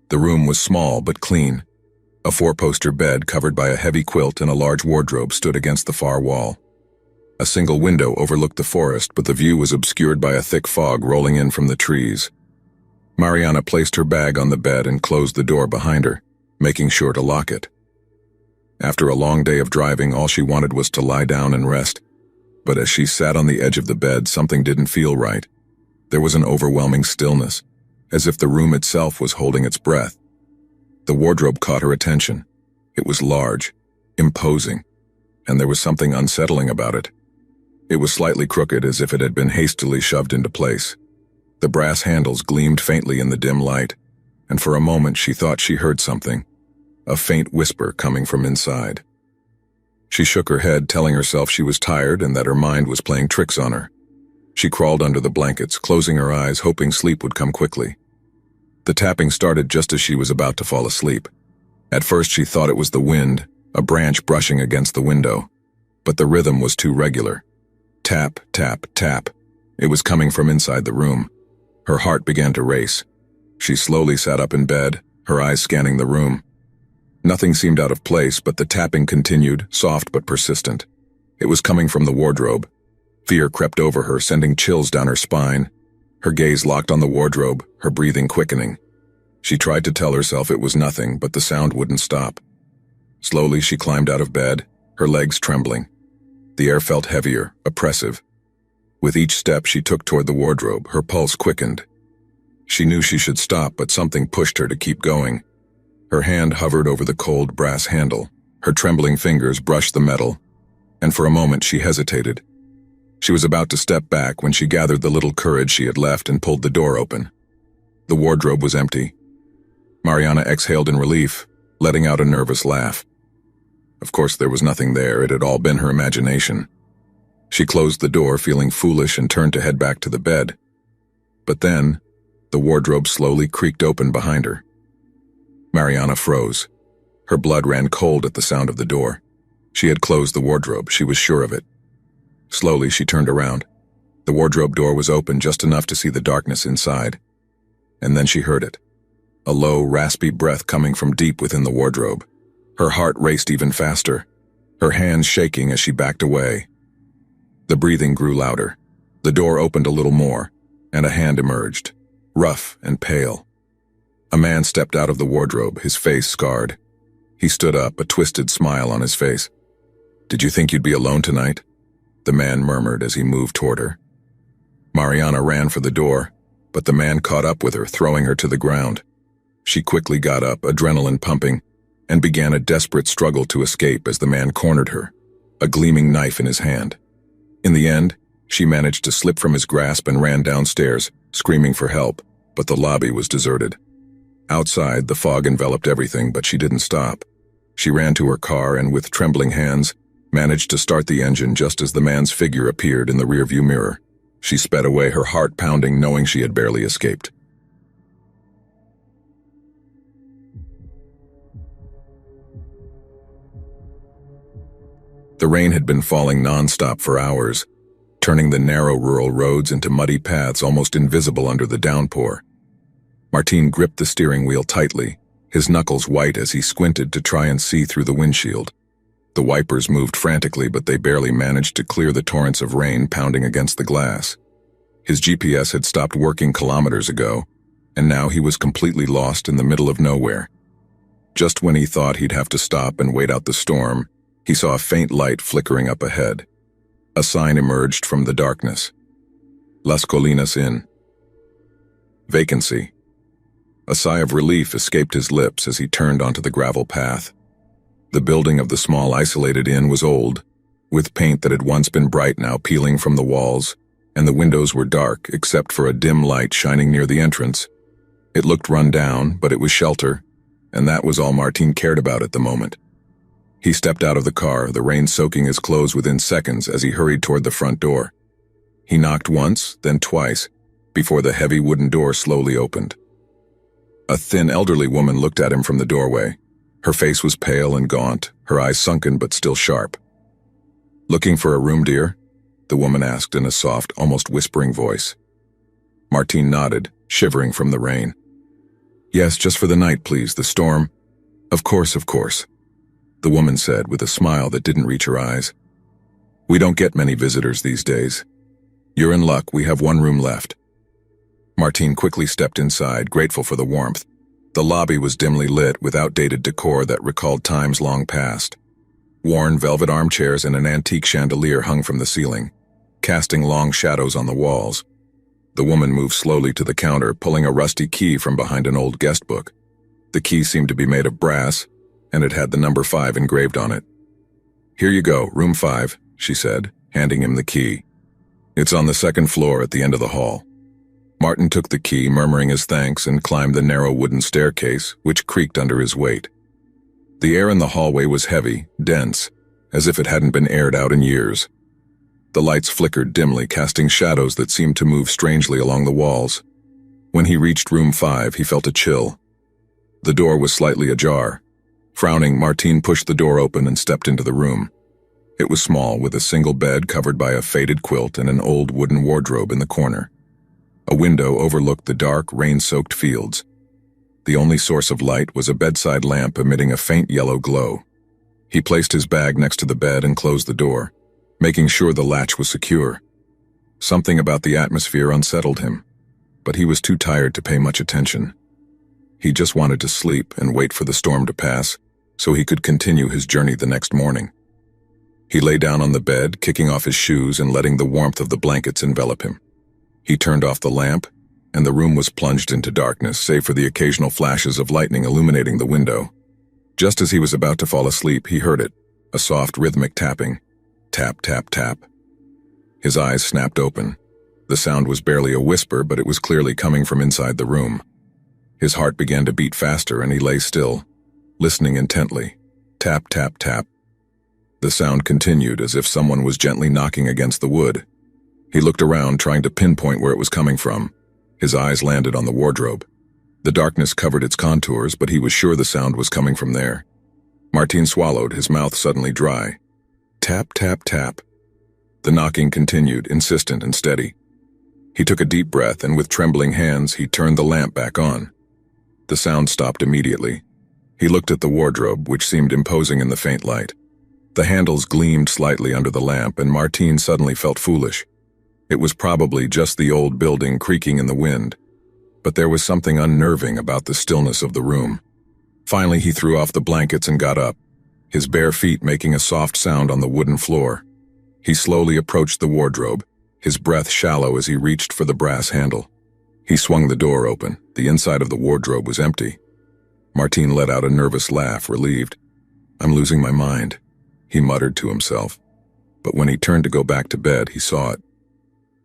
The room was small but clean. A four-poster bed covered by a heavy quilt and a large wardrobe stood against the far wall. A single window overlooked the forest, but the view was obscured by a thick fog rolling in from the trees. Mariana placed her bag on the bed and closed the door behind her, making sure to lock it. After a long day of driving, all she wanted was to lie down and rest. But as she sat on the edge of the bed, something didn't feel right. There was an overwhelming stillness, as if the room itself was holding its breath. The wardrobe caught her attention. It was large, imposing, and there was something unsettling about it. It was slightly crooked, as if it had been hastily shoved into place. The brass handles gleamed faintly in the dim light, and for a moment she thought she heard something, a faint whisper coming from inside. She shook her head, telling herself she was tired and that her mind was playing tricks on her. She crawled under the blankets, closing her eyes, hoping sleep would come quickly. The tapping started just as she was about to fall asleep. At first she thought it was the wind, a branch brushing against the window, but the rhythm was too regular. Tap, tap, tap. It was coming from inside the room. Her heart began to race. She slowly sat up in bed, her eyes scanning the room. Nothing seemed out of place, but the tapping continued, soft but persistent. It was coming from the wardrobe. Fear crept over her, sending chills down her spine. Her gaze locked on the wardrobe, her breathing quickening. She tried to tell herself it was nothing, but the sound wouldn't stop. Slowly she climbed out of bed, her legs trembling. The air felt heavier, oppressive. With each step she took toward the wardrobe, her pulse quickened. She knew she should stop, but something pushed her to keep going. Her hand hovered over the cold brass handle. Her trembling fingers brushed the metal, and for a moment she hesitated. She was about to step back when she gathered the little courage she had left and pulled the door open. The wardrobe was empty. Mariana exhaled in relief, letting out a nervous laugh. Of course, there was nothing there. It had all been her imagination. She closed the door, feeling foolish, and turned to head back to the bed. But then, the wardrobe slowly creaked open behind her. Mariana froze. Her blood ran cold at the sound of the door. She had closed the wardrobe, she was sure of it. Slowly, she turned around. The wardrobe door was open just enough to see the darkness inside. And then she heard it. A low, raspy breath coming from deep within the wardrobe. Her heart raced even faster, her hands shaking as she backed away. The breathing grew louder. The door opened a little more, and a hand emerged, rough and pale. A man stepped out of the wardrobe, his face scarred. He stood up, a twisted smile on his face. "Did you think you'd be alone tonight?" the man murmured as he moved toward her. Mariana ran for the door, but the man caught up with her, throwing her to the ground. She quickly got up, adrenaline pumping, and began a desperate struggle to escape as the man cornered her, a gleaming knife in his hand. In the end, she managed to slip from his grasp and ran downstairs, screaming for help, but the lobby was deserted. Outside, the fog enveloped everything, but she didn't stop. She ran to her car and, with trembling hands, managed to start the engine just as the man's figure appeared in the rearview mirror. She sped away, her heart pounding, knowing she had barely escaped. The rain had been falling non-stop for hours, turning the narrow rural roads into muddy paths almost invisible under the downpour. Martin gripped the steering wheel tightly, his knuckles white as he squinted to try and see through the windshield. The wipers moved frantically, but they barely managed to clear the torrents of rain pounding against the glass. His GPS had stopped working kilometers ago, and now he was completely lost in the middle of nowhere. Just when he thought he'd have to stop and wait out the storm, he saw a faint light flickering up ahead. A sign emerged from the darkness. Las Colinas Inn. Vacancy. A sigh of relief escaped his lips as he turned onto the gravel path. The building of the small isolated inn was old, with paint that had once been bright now peeling from the walls, and the windows were dark except for a dim light shining near the entrance. It looked run down, but it was shelter, and that was all Martin cared about at the moment. He stepped out of the car, the rain soaking his clothes within seconds as he hurried toward the front door. He knocked once, then twice, before the heavy wooden door slowly opened. A thin elderly woman looked at him from the doorway. Her face was pale and gaunt, her eyes sunken but still sharp. "Looking for a room, dear?" the woman asked in a soft, almost whispering voice. Martin nodded, shivering from the rain. "Yes, just for the night, please, the storm." Of course," the woman said with a smile that didn't reach her eyes. "We don't get many visitors these days. You're in luck, we have one room left." Martin quickly stepped inside, grateful for the warmth. The lobby was dimly lit with outdated decor that recalled times long past. Worn velvet armchairs and an antique chandelier hung from the ceiling, casting long shadows on the walls. The woman moved slowly to the counter, pulling a rusty key from behind an old guest book. The key seemed to be made of brass, and it had the number 5 engraved on it. "Here you go, room 5, she said, handing him the key. "It's on the second floor at the end of the hall." Martin took the key, murmuring his thanks, and climbed the narrow wooden staircase, which creaked under his weight. The air in the hallway was heavy, dense, as if it hadn't been aired out in years. The lights flickered dimly, casting shadows that seemed to move strangely along the walls. When he reached room 5, he felt a chill. The door was slightly ajar. Frowning, Martin pushed the door open and stepped into the room. It was small, with a single bed covered by a faded quilt and an old wooden wardrobe in the corner. A window overlooked the dark, rain-soaked fields. The only source of light was a bedside lamp emitting a faint yellow glow. He placed his bag next to the bed and closed the door, making sure the latch was secure. Something about the atmosphere unsettled him, but he was too tired to pay much attention. He just wanted to sleep and wait for the storm to pass, so he could continue his journey the next morning. He lay down on the bed, kicking off his shoes and letting the warmth of the blankets envelop him. He turned off the lamp, and the room was plunged into darkness, save for the occasional flashes of lightning illuminating the window. Just as he was about to fall asleep, he heard it, a soft rhythmic tapping. Tap, tap, tap. His eyes snapped open. The sound was barely a whisper, but it was clearly coming from inside the room. His heart began to beat faster, and he lay still, listening intently. Tap, tap, tap. The sound continued, as if someone was gently knocking against the wood. He looked around, trying to pinpoint where it was coming from. His eyes landed on the wardrobe. The darkness covered its contours, but he was sure the sound was coming from there. Martin swallowed, his mouth suddenly dry. Tap, tap, tap. The knocking continued, insistent and steady. He took a deep breath, and with trembling hands, he turned the lamp back on. The sound stopped immediately. He looked at the wardrobe, which seemed imposing in the faint light. The handles gleamed slightly under the lamp, and Martin suddenly felt foolish. It was probably just the old building creaking in the wind, but there was something unnerving about the stillness of the room. Finally, he threw off the blankets and got up, his bare feet making a soft sound on the wooden floor. He slowly approached the wardrobe, his breath shallow as he reached for the brass handle. He swung the door open. The inside of the wardrobe was empty. Martin let out a nervous laugh, relieved. "I'm losing my mind," he muttered to himself. But when he turned to go back to bed, he saw it.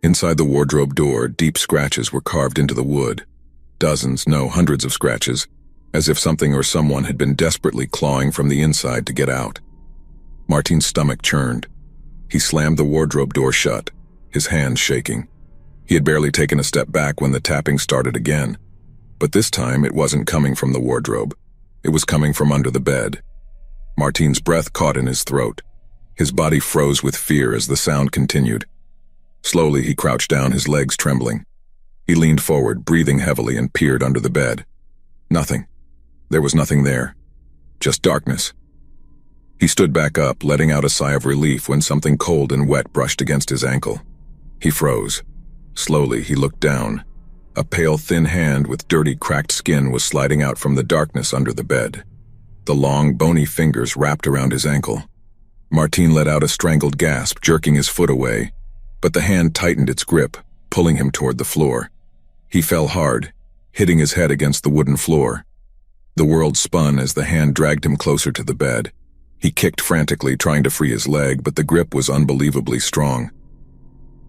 Inside the wardrobe door, deep scratches were carved into the wood. Dozens, no, hundreds of scratches, as if something or someone had been desperately clawing from the inside to get out. Martin's stomach churned. He slammed the wardrobe door shut, his hands shaking. He had barely taken a step back when the tapping started again. But this time it wasn't coming from the wardrobe. It was coming from under the bed. Martin's breath caught in his throat. His body froze with fear as the sound continued. Slowly, he crouched down, his legs trembling. He leaned forward, breathing heavily, and peered under the bed. Nothing. There was nothing there. Just darkness. He stood back up, letting out a sigh of relief when something cold and wet brushed against his ankle. He froze. Slowly, he looked down. A pale, thin hand with dirty, cracked skin was sliding out from the darkness under the bed. The long, bony fingers wrapped around his ankle. Martin let out a strangled gasp, jerking his foot away, but the hand tightened its grip, pulling him toward the floor. He fell hard, hitting his head against the wooden floor. The world spun as the hand dragged him closer to the bed. He kicked frantically, trying to free his leg, but the grip was unbelievably strong.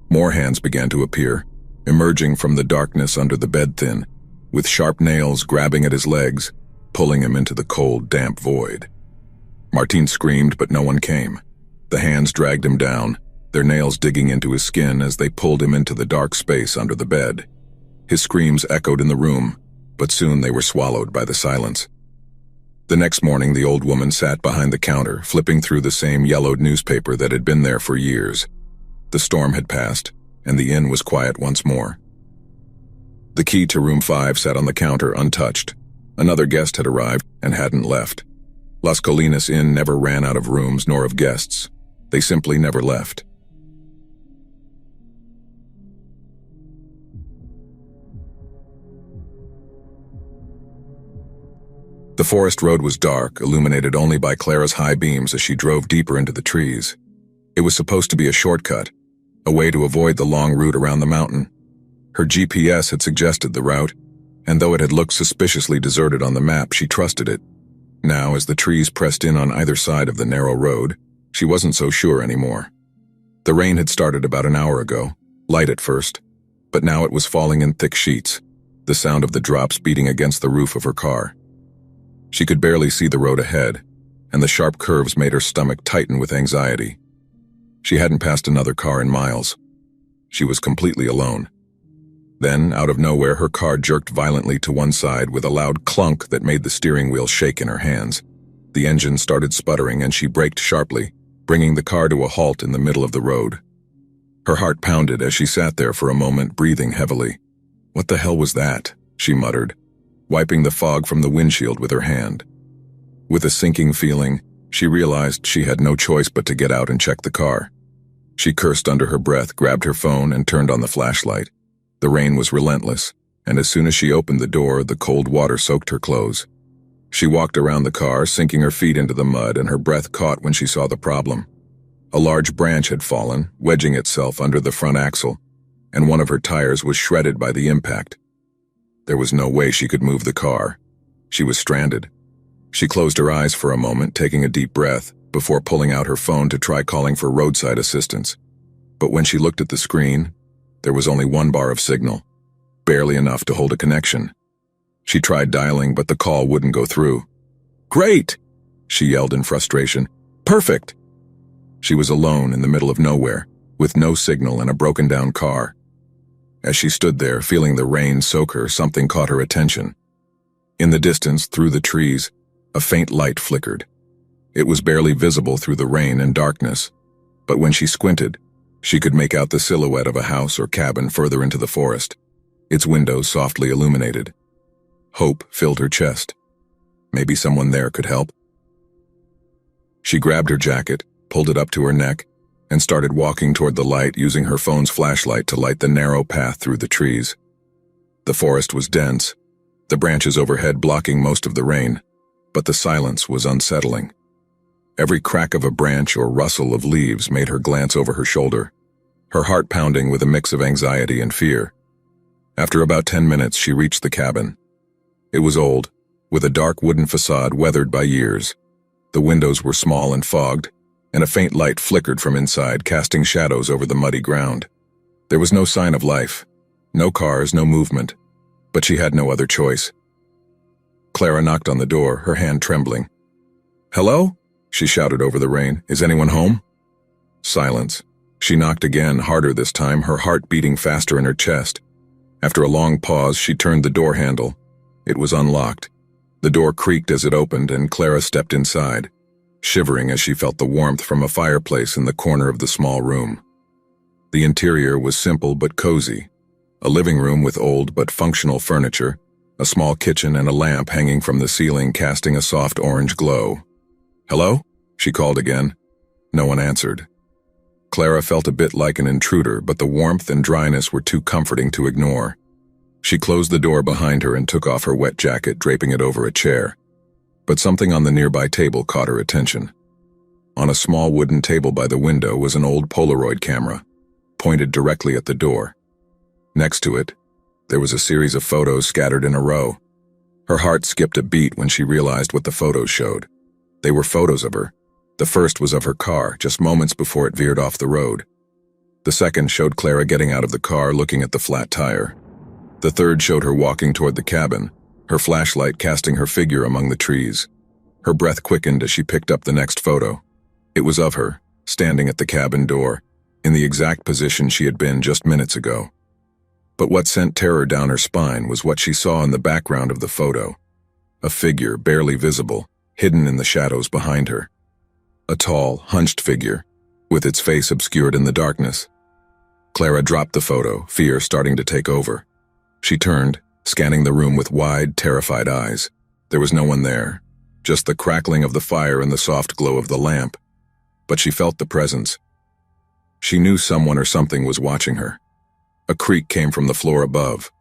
More hands began to appear, emerging from the darkness under the bed thin, with sharp nails grabbing at his legs, pulling him into the cold, damp void. Martin screamed, but no one came. The hands dragged him down, their nails digging into his skin as they pulled him into the dark space under the bed. His screams echoed in the room, but soon they were swallowed by the silence. The next morning, the old woman sat behind the counter, flipping through the same yellowed newspaper that had been there for years. The storm had passed, and the inn was quiet once more. The key to room 5 sat on the counter untouched. Another guest had arrived and hadn't left. Las Colinas Inn never ran out of rooms nor of guests. They simply never left. The forest road was dark, illuminated only by Clara's high beams as she drove deeper into the trees. It was supposed to be a shortcut, a way to avoid the long route around the mountain. Her GPS had suggested the route, and though it had looked suspiciously deserted on the map, she trusted it. Now, as the trees pressed in on either side of the narrow road, she wasn't so sure anymore. The rain had started about an hour ago, light at first, but now it was falling in thick sheets, the sound of the drops beating against the roof of her car. She could barely see the road ahead, and the sharp curves made her stomach tighten with anxiety. She hadn't passed another car in miles. She was completely alone. Then, out of nowhere, her car jerked violently to one side with a loud clunk that made the steering wheel shake in her hands. The engine started sputtering and she braked sharply, bringing the car to a halt in the middle of the road. Her heart pounded as she sat there for a moment, breathing heavily. "What the hell was that?" she muttered, wiping the fog from the windshield with her hand. With a sinking feeling, she realized she had no choice but to get out and check the car. She cursed under her breath, grabbed her phone, and turned on the flashlight. The rain was relentless, and as soon as she opened the door, the cold water soaked her clothes. She walked around the car, sinking her feet into the mud, and her breath caught when she saw the problem. A large branch had fallen, wedging itself under the front axle, and one of her tires was shredded by the impact. There was no way she could move the car. She was stranded. She closed her eyes for a moment, taking a deep breath, before pulling out her phone to try calling for roadside assistance. But when she looked at the screen, there was only one bar of signal, barely enough to hold a connection. She tried dialing, but the call wouldn't go through. "Great!" she yelled in frustration. "Perfect!" She was alone in the middle of nowhere, with no signal and a broken-down car. As she stood there, feeling the rain soak her, something caught her attention. In the distance, through the trees, a faint light flickered. It was barely visible through the rain and darkness, but when she squinted, she could make out the silhouette of a house or cabin further into the forest, its windows softly illuminated. Hope filled her chest. Maybe someone there could help. She grabbed her jacket, pulled it up to her neck, and started walking toward the light, using her phone's flashlight to light the narrow path through the trees. The forest was dense, the branches overhead blocking most of the rain, but the silence was unsettling. Every crack of a branch or rustle of leaves made her glance over her shoulder, her heart pounding with a mix of anxiety and fear. After about 10 minutes, she reached the cabin. It was old, with a dark wooden facade weathered by years. The windows were small and fogged, and a faint light flickered from inside, casting shadows over the muddy ground. There was no sign of life, no cars, no movement, but she had no other choice. Clara knocked on the door, her hand trembling. "Hello?" she shouted over the rain. "Is anyone home?" Silence. She knocked again, harder this time, her heart beating faster in her chest. After a long pause, she turned the door handle. It was unlocked. The door creaked as it opened, and Clara stepped inside. shivering as she felt the warmth from a fireplace in the corner of the small room. The interior was simple but cozy. A living room with old but functional furniture, a small kitchen and a lamp hanging from the ceiling casting a soft orange glow. "Hello?" she called again. No one answered. Clara felt a bit like an intruder, but the warmth and dryness were too comforting to ignore. She closed the door behind her and took off her wet jacket, draping it over a chair. But something on the nearby table caught her attention. On a small wooden table by the window was an old Polaroid camera, pointed directly at the door. Next to it, there was a series of photos scattered in a row. Her heart skipped a beat when she realized what the photos showed. They were photos of her. The first was of her car, just moments before it veered off the road. The second showed Clara getting out of the car, looking at the flat tire. The third showed her walking toward the cabin, her flashlight casting her figure among the trees. Her breath quickened as she picked up the next photo. It was of her, standing at the cabin door, in the exact position she had been just minutes ago. But what sent terror down her spine was what she saw in the background of the photo. A figure, barely visible, hidden in the shadows behind her. A tall, hunched figure, with its face obscured in the darkness. Clara dropped the photo, fear starting to take over. She turned, scanning the room with wide, terrified eyes. There was no one there, just the crackling of the fire and the soft glow of the lamp. But she felt the presence. She knew someone or something was watching her. A creak came from the floor above.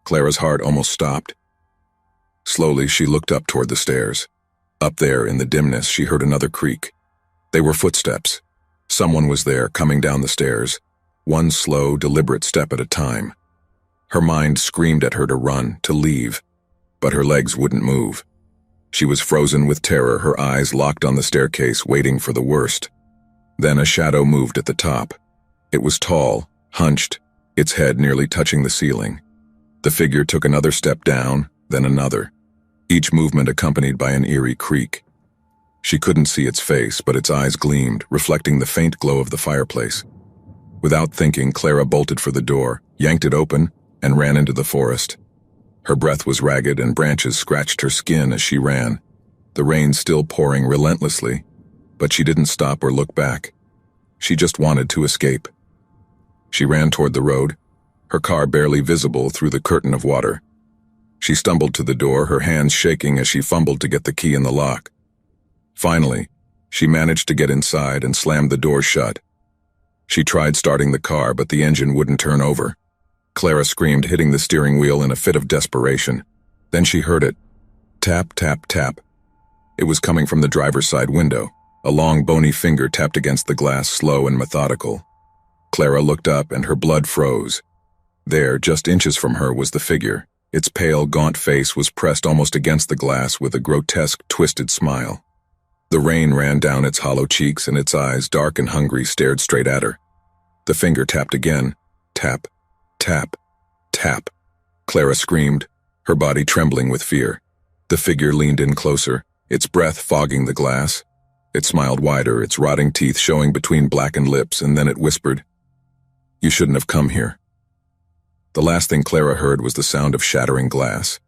Clara's heart almost stopped. Slowly, she looked up toward the stairs. Up there, in the dimness, she heard another creak. They were footsteps. Someone was there, coming down the stairs, one slow, deliberate step at a time. Her mind screamed at her to run, to leave, but her legs wouldn't move. She was frozen with terror, her eyes locked on the staircase, waiting for the worst. Then a shadow moved at the top. It was tall, hunched, its head nearly touching the ceiling. The figure took another step down, then another, each movement accompanied by an eerie creak. She couldn't see its face, but its eyes gleamed, reflecting the faint glow of the fireplace. Without thinking, Clara bolted for the door, yanked it open, and ran into the forest. Her breath was ragged and branches scratched her skin as she ran, the rain still pouring relentlessly, but she didn't stop or look back. She just wanted to escape. She ran toward the road, her car barely visible through the curtain of water. She stumbled to the door, her hands shaking as she fumbled to get the key in the lock. Finally, she managed to get inside and slammed the door shut. She tried starting the car, but the engine wouldn't turn over. Clara screamed, hitting the steering wheel in a fit of desperation. Then she heard it. Tap, tap, tap. It was coming from the driver's side window. A long, bony finger tapped against the glass, slow and methodical. Clara looked up and her blood froze. There, just inches from her, was the figure. Its pale, gaunt face was pressed almost against the glass with a grotesque, twisted smile. The rain ran down its hollow cheeks and its eyes, dark and hungry, stared straight at her. The finger tapped again. Tap, tap, tap. Clara screamed, her body trembling with fear. The figure leaned in closer, its breath fogging the glass. It smiled wider, its rotting teeth showing between blackened lips, and then it whispered, "You shouldn't have come here." The last thing Clara heard was the sound of shattering glass.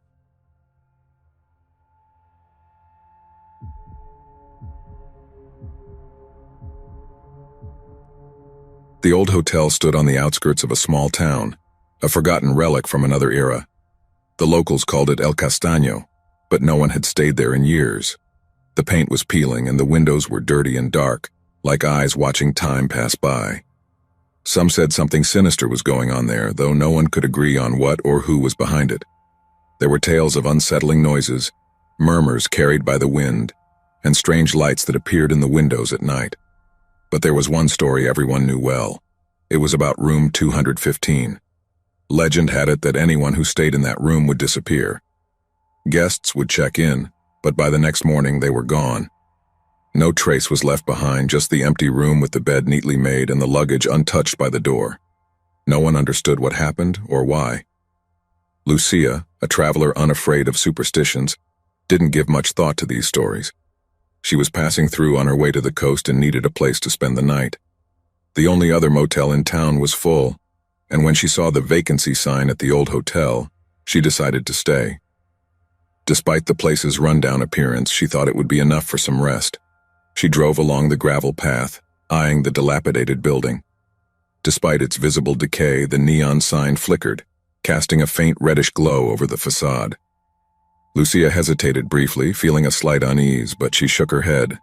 The old hotel stood on the outskirts of a small town, a forgotten relic from another era. The locals called it El Castaño, but no one had stayed there in years. The paint was peeling and the windows were dirty and dark, like eyes watching time pass by. Some said something sinister was going on there, though no one could agree on what or who was behind it. There were tales of unsettling noises, murmurs carried by the wind, and strange lights that appeared in the windows at night. But there was one story everyone knew well. It was about room 215. Legend had it that anyone who stayed in that room would disappear. Guests would check in, but by the next morning they were gone. No trace was left behind, just the empty room with the bed neatly made and the luggage untouched by the door. No one understood what happened or why. Lucia, a traveler unafraid of superstitions, didn't give much thought to these stories. She was passing through on her way to the coast and needed a place to spend the night. The only other motel in town was full, and when she saw the vacancy sign at the old hotel, she decided to stay. Despite the place's rundown appearance, she thought it would be enough for some rest. She drove along the gravel path, eyeing the dilapidated building. Despite its visible decay, the neon sign flickered, casting a faint reddish glow over the facade. Lucia hesitated briefly, feeling a slight unease, but she shook her head.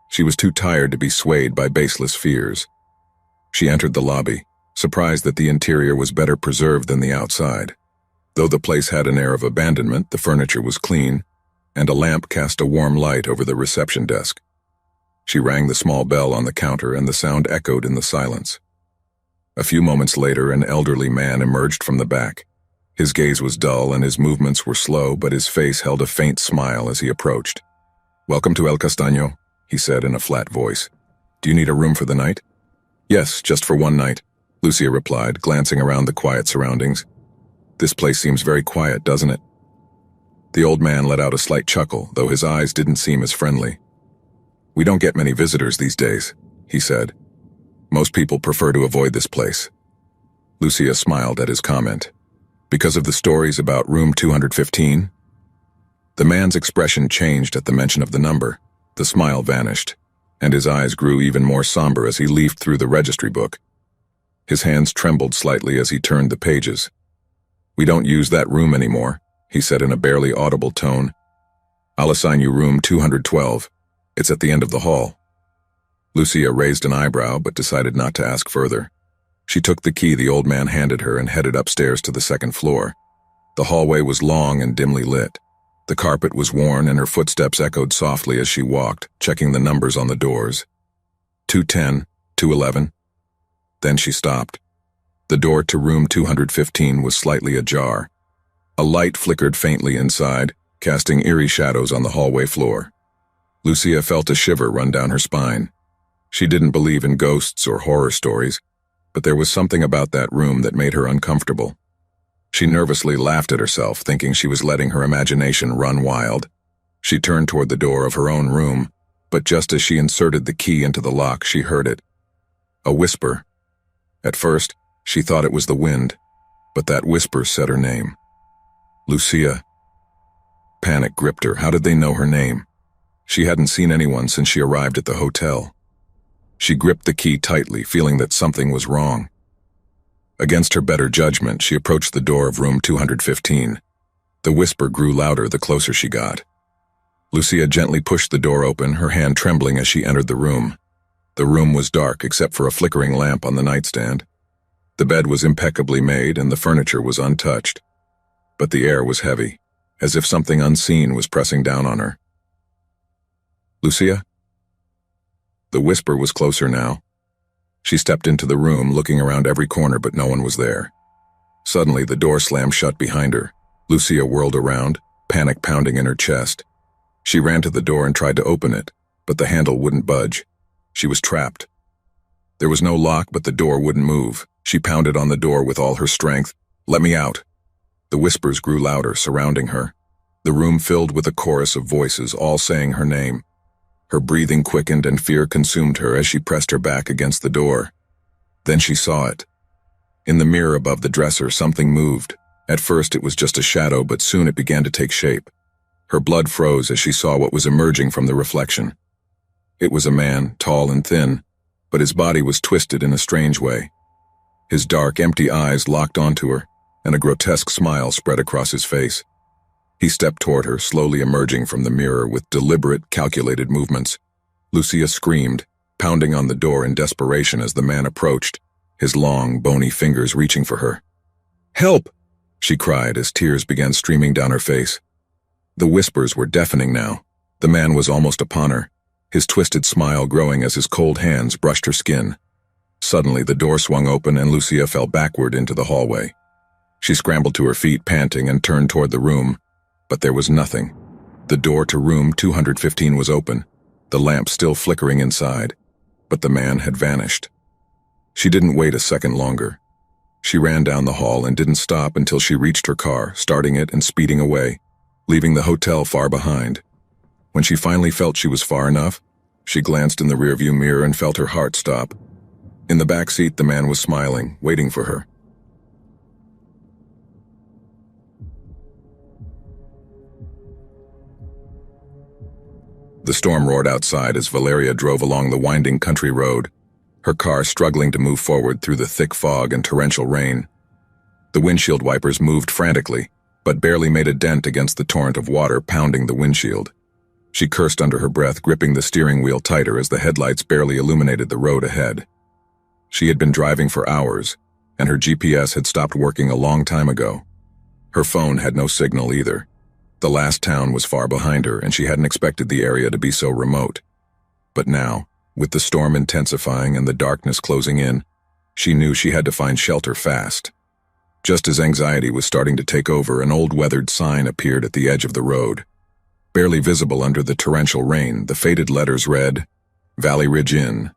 She was too tired to be swayed by baseless fears. She entered the lobby, surprised that the interior was better preserved than the outside. Though the place had an air of abandonment, the furniture was clean, and a lamp cast a warm light over the reception desk. She rang the small bell on the counter, and the sound echoed in the silence. A few moments later, an elderly man emerged from the back. His gaze was dull and his movements were slow, but his face held a faint smile as he approached. "Welcome to El Castaño," he said in a flat voice. "Do you need a room for the night?" "Yes, just for one night," Lucia replied, glancing around the quiet surroundings. "This place seems very quiet, doesn't it?" The old man let out a slight chuckle, though his eyes didn't seem as friendly. "We don't get many visitors these days," he said. "Most people prefer to avoid this place." Lucia smiled at his comment. "Because of the stories about room 215? The man's expression changed at the mention of the number. The smile vanished, and his eyes grew even more somber as he leafed through the registry book. His hands trembled slightly as he turned the pages. "We don't use that room anymore," he said in a barely audible tone. "I'll assign you room 212. It's at the end of the hall." Lucia raised an eyebrow but decided not to ask further. She took the key the old man handed her and headed upstairs to the second floor. The hallway was long and dimly lit. The carpet was worn and her footsteps echoed softly as she walked, checking the numbers on the doors. 210, 211. Then she stopped. The door to room 215 was slightly ajar. A light flickered faintly inside, casting eerie shadows on the hallway floor. Lucia felt a shiver run down her spine. She didn't believe in ghosts or horror stories, but there was something about that room that made her uncomfortable. She nervously laughed at herself, thinking she was letting her imagination run wild. She turned toward the door of her own room, but just as she inserted the key into the lock, she heard it. A whisper. At first, she thought it was the wind, but that whisper said her name. Lucia. Panic gripped her. How did they know her name? She hadn't seen anyone since she arrived at the hotel. She gripped the key tightly, feeling that something was wrong. Against her better judgment, she approached the door of room 215. The whisper grew louder the closer she got. Lucia gently pushed the door open, her hand trembling as she entered the room. The room was dark except for a flickering lamp on the nightstand. The bed was impeccably made and the furniture was untouched. But the air was heavy, as if something unseen was pressing down on her. "Lucia?" The whisper was closer now. She stepped into the room, looking around every corner, but no one was there. Suddenly, the door slammed shut behind her. Lucia whirled around, panic pounding in her chest. She ran to the door and tried to open it, but the handle wouldn't budge. She was trapped. There was no lock, but the door wouldn't move. She pounded on the door with all her strength. "Let me out." The whispers grew louder, surrounding her. The room filled with a chorus of voices, all saying her name. Her breathing quickened and fear consumed her as she pressed her back against the door. Then she saw it. In the mirror above the dresser, something moved. At first it was just a shadow, but soon it began to take shape. Her blood froze as she saw what was emerging from the reflection. It was a man, tall and thin, but his body was twisted in a strange way. His dark, empty eyes locked onto her, and a grotesque smile spread across his face. He stepped toward her, slowly emerging from the mirror with deliberate, calculated movements. Lucia screamed, pounding on the door in desperation as the man approached, his long, bony fingers reaching for her. "Help!" she cried as tears began streaming down her face. The whispers were deafening now. The man was almost upon her, his twisted smile growing as his cold hands brushed her skin. Suddenly, the door swung open and Lucia fell backward into the hallway. She scrambled to her feet, panting, and turned toward the room. But there was nothing. The door to room 215 was open, the lamp still flickering inside, but the man had vanished. She didn't wait a second longer. She ran down the hall and didn't stop until she reached her car, starting it and speeding away, leaving the hotel far behind. When she finally felt she was far enough, she glanced in the rearview mirror and felt her heart stop. In the back seat, the man was smiling, waiting for her. The storm roared outside as Valeria drove along the winding country road, her car struggling to move forward through the thick fog and torrential rain. The windshield wipers moved frantically, but barely made a dent against the torrent of water pounding the windshield. She cursed under her breath, gripping the steering wheel tighter as the headlights barely illuminated the road ahead. She had been driving for hours, and her GPS had stopped working a long time ago. Her phone had no signal either. The last town was far behind her, and she hadn't expected the area to be so remote. But now, with the storm intensifying and the darkness closing in, she knew she had to find shelter fast. Just as anxiety was starting to take over, an old weathered sign appeared at the edge of the road. Barely visible under the torrential rain, the faded letters read, "Valley Ridge Inn."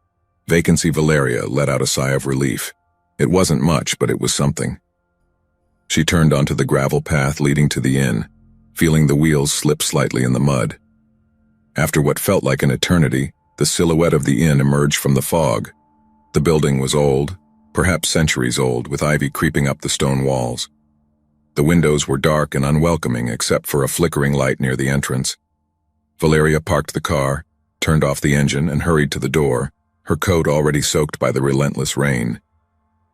Vacancy. Valeria let out a sigh of relief. It wasn't much, but it was something. She turned onto the gravel path leading to the inn, feeling the wheels slip slightly in the mud. After what felt like an eternity, the silhouette of the inn emerged from the fog. The building was old, perhaps centuries old, with ivy creeping up the stone walls. The windows were dark and unwelcoming except for a flickering light near the entrance. Valeria parked the car, turned off the engine, and hurried to the door, her coat already soaked by the relentless rain.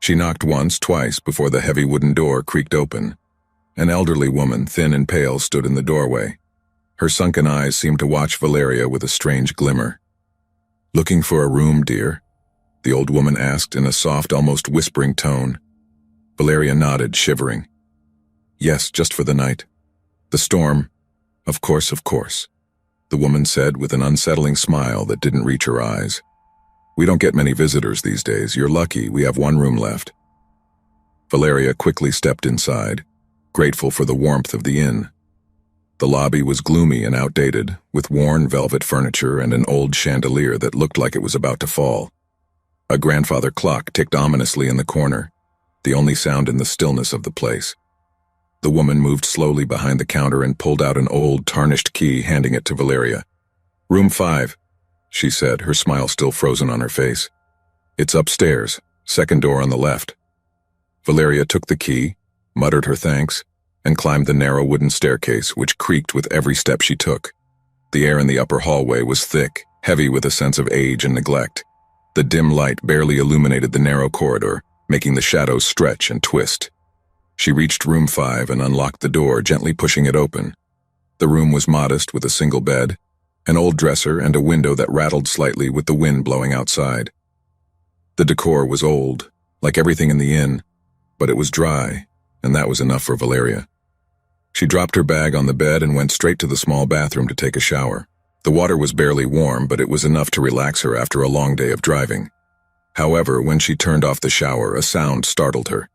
She knocked once, twice, before the heavy wooden door creaked open. An elderly woman, thin and pale, stood in the doorway. Her sunken eyes seemed to watch Valeria with a strange glimmer. "Looking for a room, dear?" the old woman asked in a soft, almost whispering tone. Valeria nodded, shivering. "Yes, just for the night. The storm—" Of course, the woman said with an unsettling smile that didn't reach her eyes. "We don't get many visitors these days. You're lucky, we have one room left." Valeria quickly stepped inside, grateful for the warmth of the inn. The lobby was gloomy and outdated, with worn velvet furniture and an old chandelier that looked like it was about to fall. A grandfather clock ticked ominously in the corner, the only sound in the stillness of the place. The woman moved slowly behind the counter and pulled out an old, tarnished key, handing it to Valeria. "Room 5, she said, her smile still frozen on her face. "It's upstairs, second door on the left." Valeria took the key, muttered her thanks, and climbed the narrow wooden staircase, which creaked with every step she took. The air in the upper hallway was thick, heavy with a sense of age and neglect. The dim light barely illuminated the narrow corridor, making the shadows stretch and twist. She reached room 5 and unlocked the door, gently pushing it open. The room was modest, with a single bed, an old dresser, and a window that rattled slightly with the wind blowing outside. The decor was old, like everything in the inn, but it was dry, and that was enough for Valeria. She dropped her bag on the bed and went straight to the small bathroom to take a shower. The water was barely warm, but it was enough to relax her after a long day of driving. However, when she turned off the shower, a sound startled her.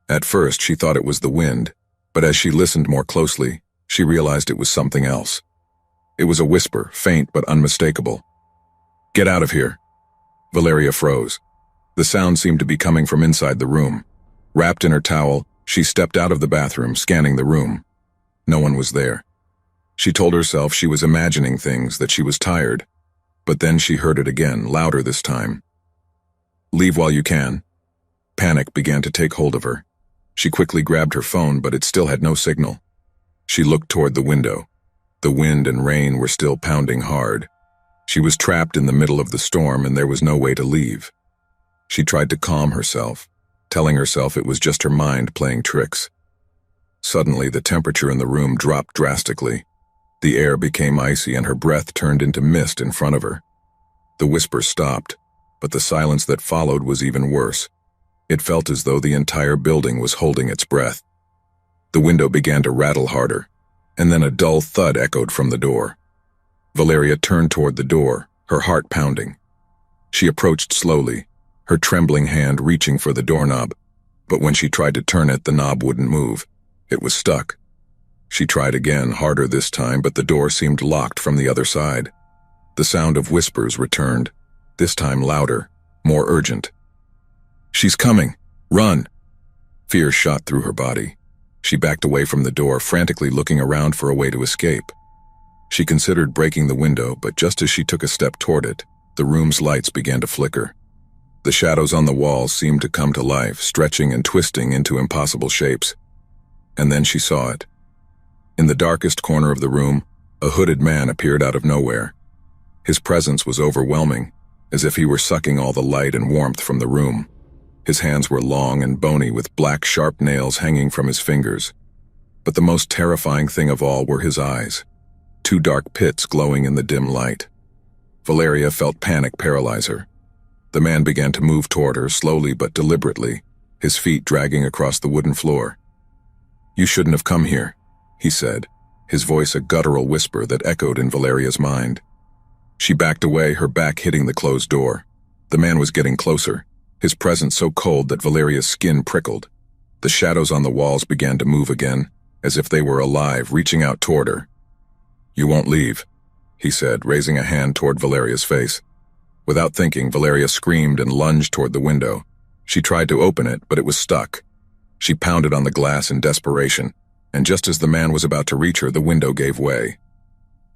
At first, she thought it was the wind, but as she listened more closely, she realized it was something else. It was a whisper, faint but unmistakable. "Get out of here." Valeria froze. The sound seemed to be coming from inside the room. Wrapped in her towel, she stepped out of the bathroom, scanning the room. No one was there. She told herself she was imagining things, that she was tired. But then she heard it again, louder this time. "Leave while you can." Panic began to take hold of her. She quickly grabbed her phone, but it still had no signal. She looked toward the window. The wind and rain were still pounding hard. She was trapped in the middle of the storm, and there was no way to leave. She tried to calm herself, telling herself it was just her mind playing tricks. Suddenly, the temperature in the room dropped drastically. The air became icy, and her breath turned into mist in front of her. The whisper stopped, but the silence that followed was even worse. It felt as though the entire building was holding its breath. The window began to rattle harder, and then a dull thud echoed from the door. Valeria turned toward the door, her heart pounding. She approached slowly, her trembling hand reaching for the doorknob, but when she tried to turn it, the knob wouldn't move. It was stuck. She tried again, harder this time, but the door seemed locked from the other side. The sound of whispers returned, this time louder, more urgent. "She's coming! Run!" Fear shot through her body. She backed away from the door, frantically looking around for a way to escape. She considered breaking the window, but just as she took a step toward it, the room's lights began to flicker. The shadows on the walls seemed to come to life, stretching and twisting into impossible shapes. And then she saw it. In the darkest corner of the room, a hooded man appeared out of nowhere. His presence was overwhelming, as if he were sucking all the light and warmth from the room. His hands were long and bony with black sharp nails hanging from his fingers. But the most terrifying thing of all were his eyes, two dark pits glowing in the dim light. Valeria felt panic paralyze her. The man began to move toward her slowly but deliberately, his feet dragging across the wooden floor. "You shouldn't have come here," he said, his voice a guttural whisper that echoed in Valeria's mind. She backed away, her back hitting the closed door. The man was getting closer, his presence so cold that Valeria's skin prickled. The shadows on the walls began to move again, as if they were alive, reaching out toward her. "You won't leave," he said, raising a hand toward Valeria's face. Without thinking, Valeria screamed and lunged toward the window. She tried to open it, but it was stuck. She pounded on the glass in desperation, and just as the man was about to reach her, the window gave way.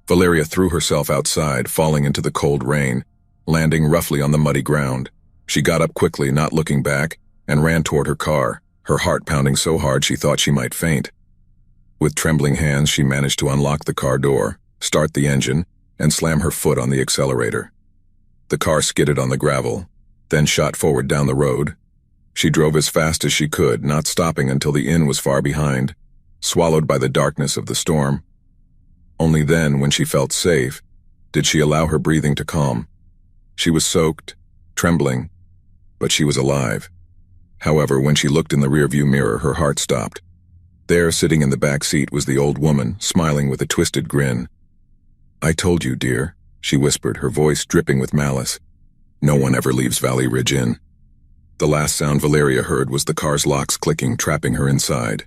Valeria threw herself outside, falling into the cold rain, landing roughly on the muddy ground. She got up quickly, not looking back, and ran toward her car, her heart pounding so hard she thought she might faint. With trembling hands, she managed to unlock the car door, start the engine, and slam her foot on the accelerator. The car skidded on the gravel, then shot forward down the road. She drove as fast as she could, not stopping until the inn was far behind, swallowed by the darkness of the storm. Only then, when she felt safe, did she allow her breathing to calm. She was soaked, trembling, but she was alive. However, when she looked in the rearview mirror, her heart stopped. There, sitting in the back seat, was the old woman, smiling with a twisted grin. "I told you, dear," she whispered, her voice dripping with malice. "No one ever leaves Valley Ridge Inn." The last sound Valeria heard was the car's locks clicking, trapping her inside.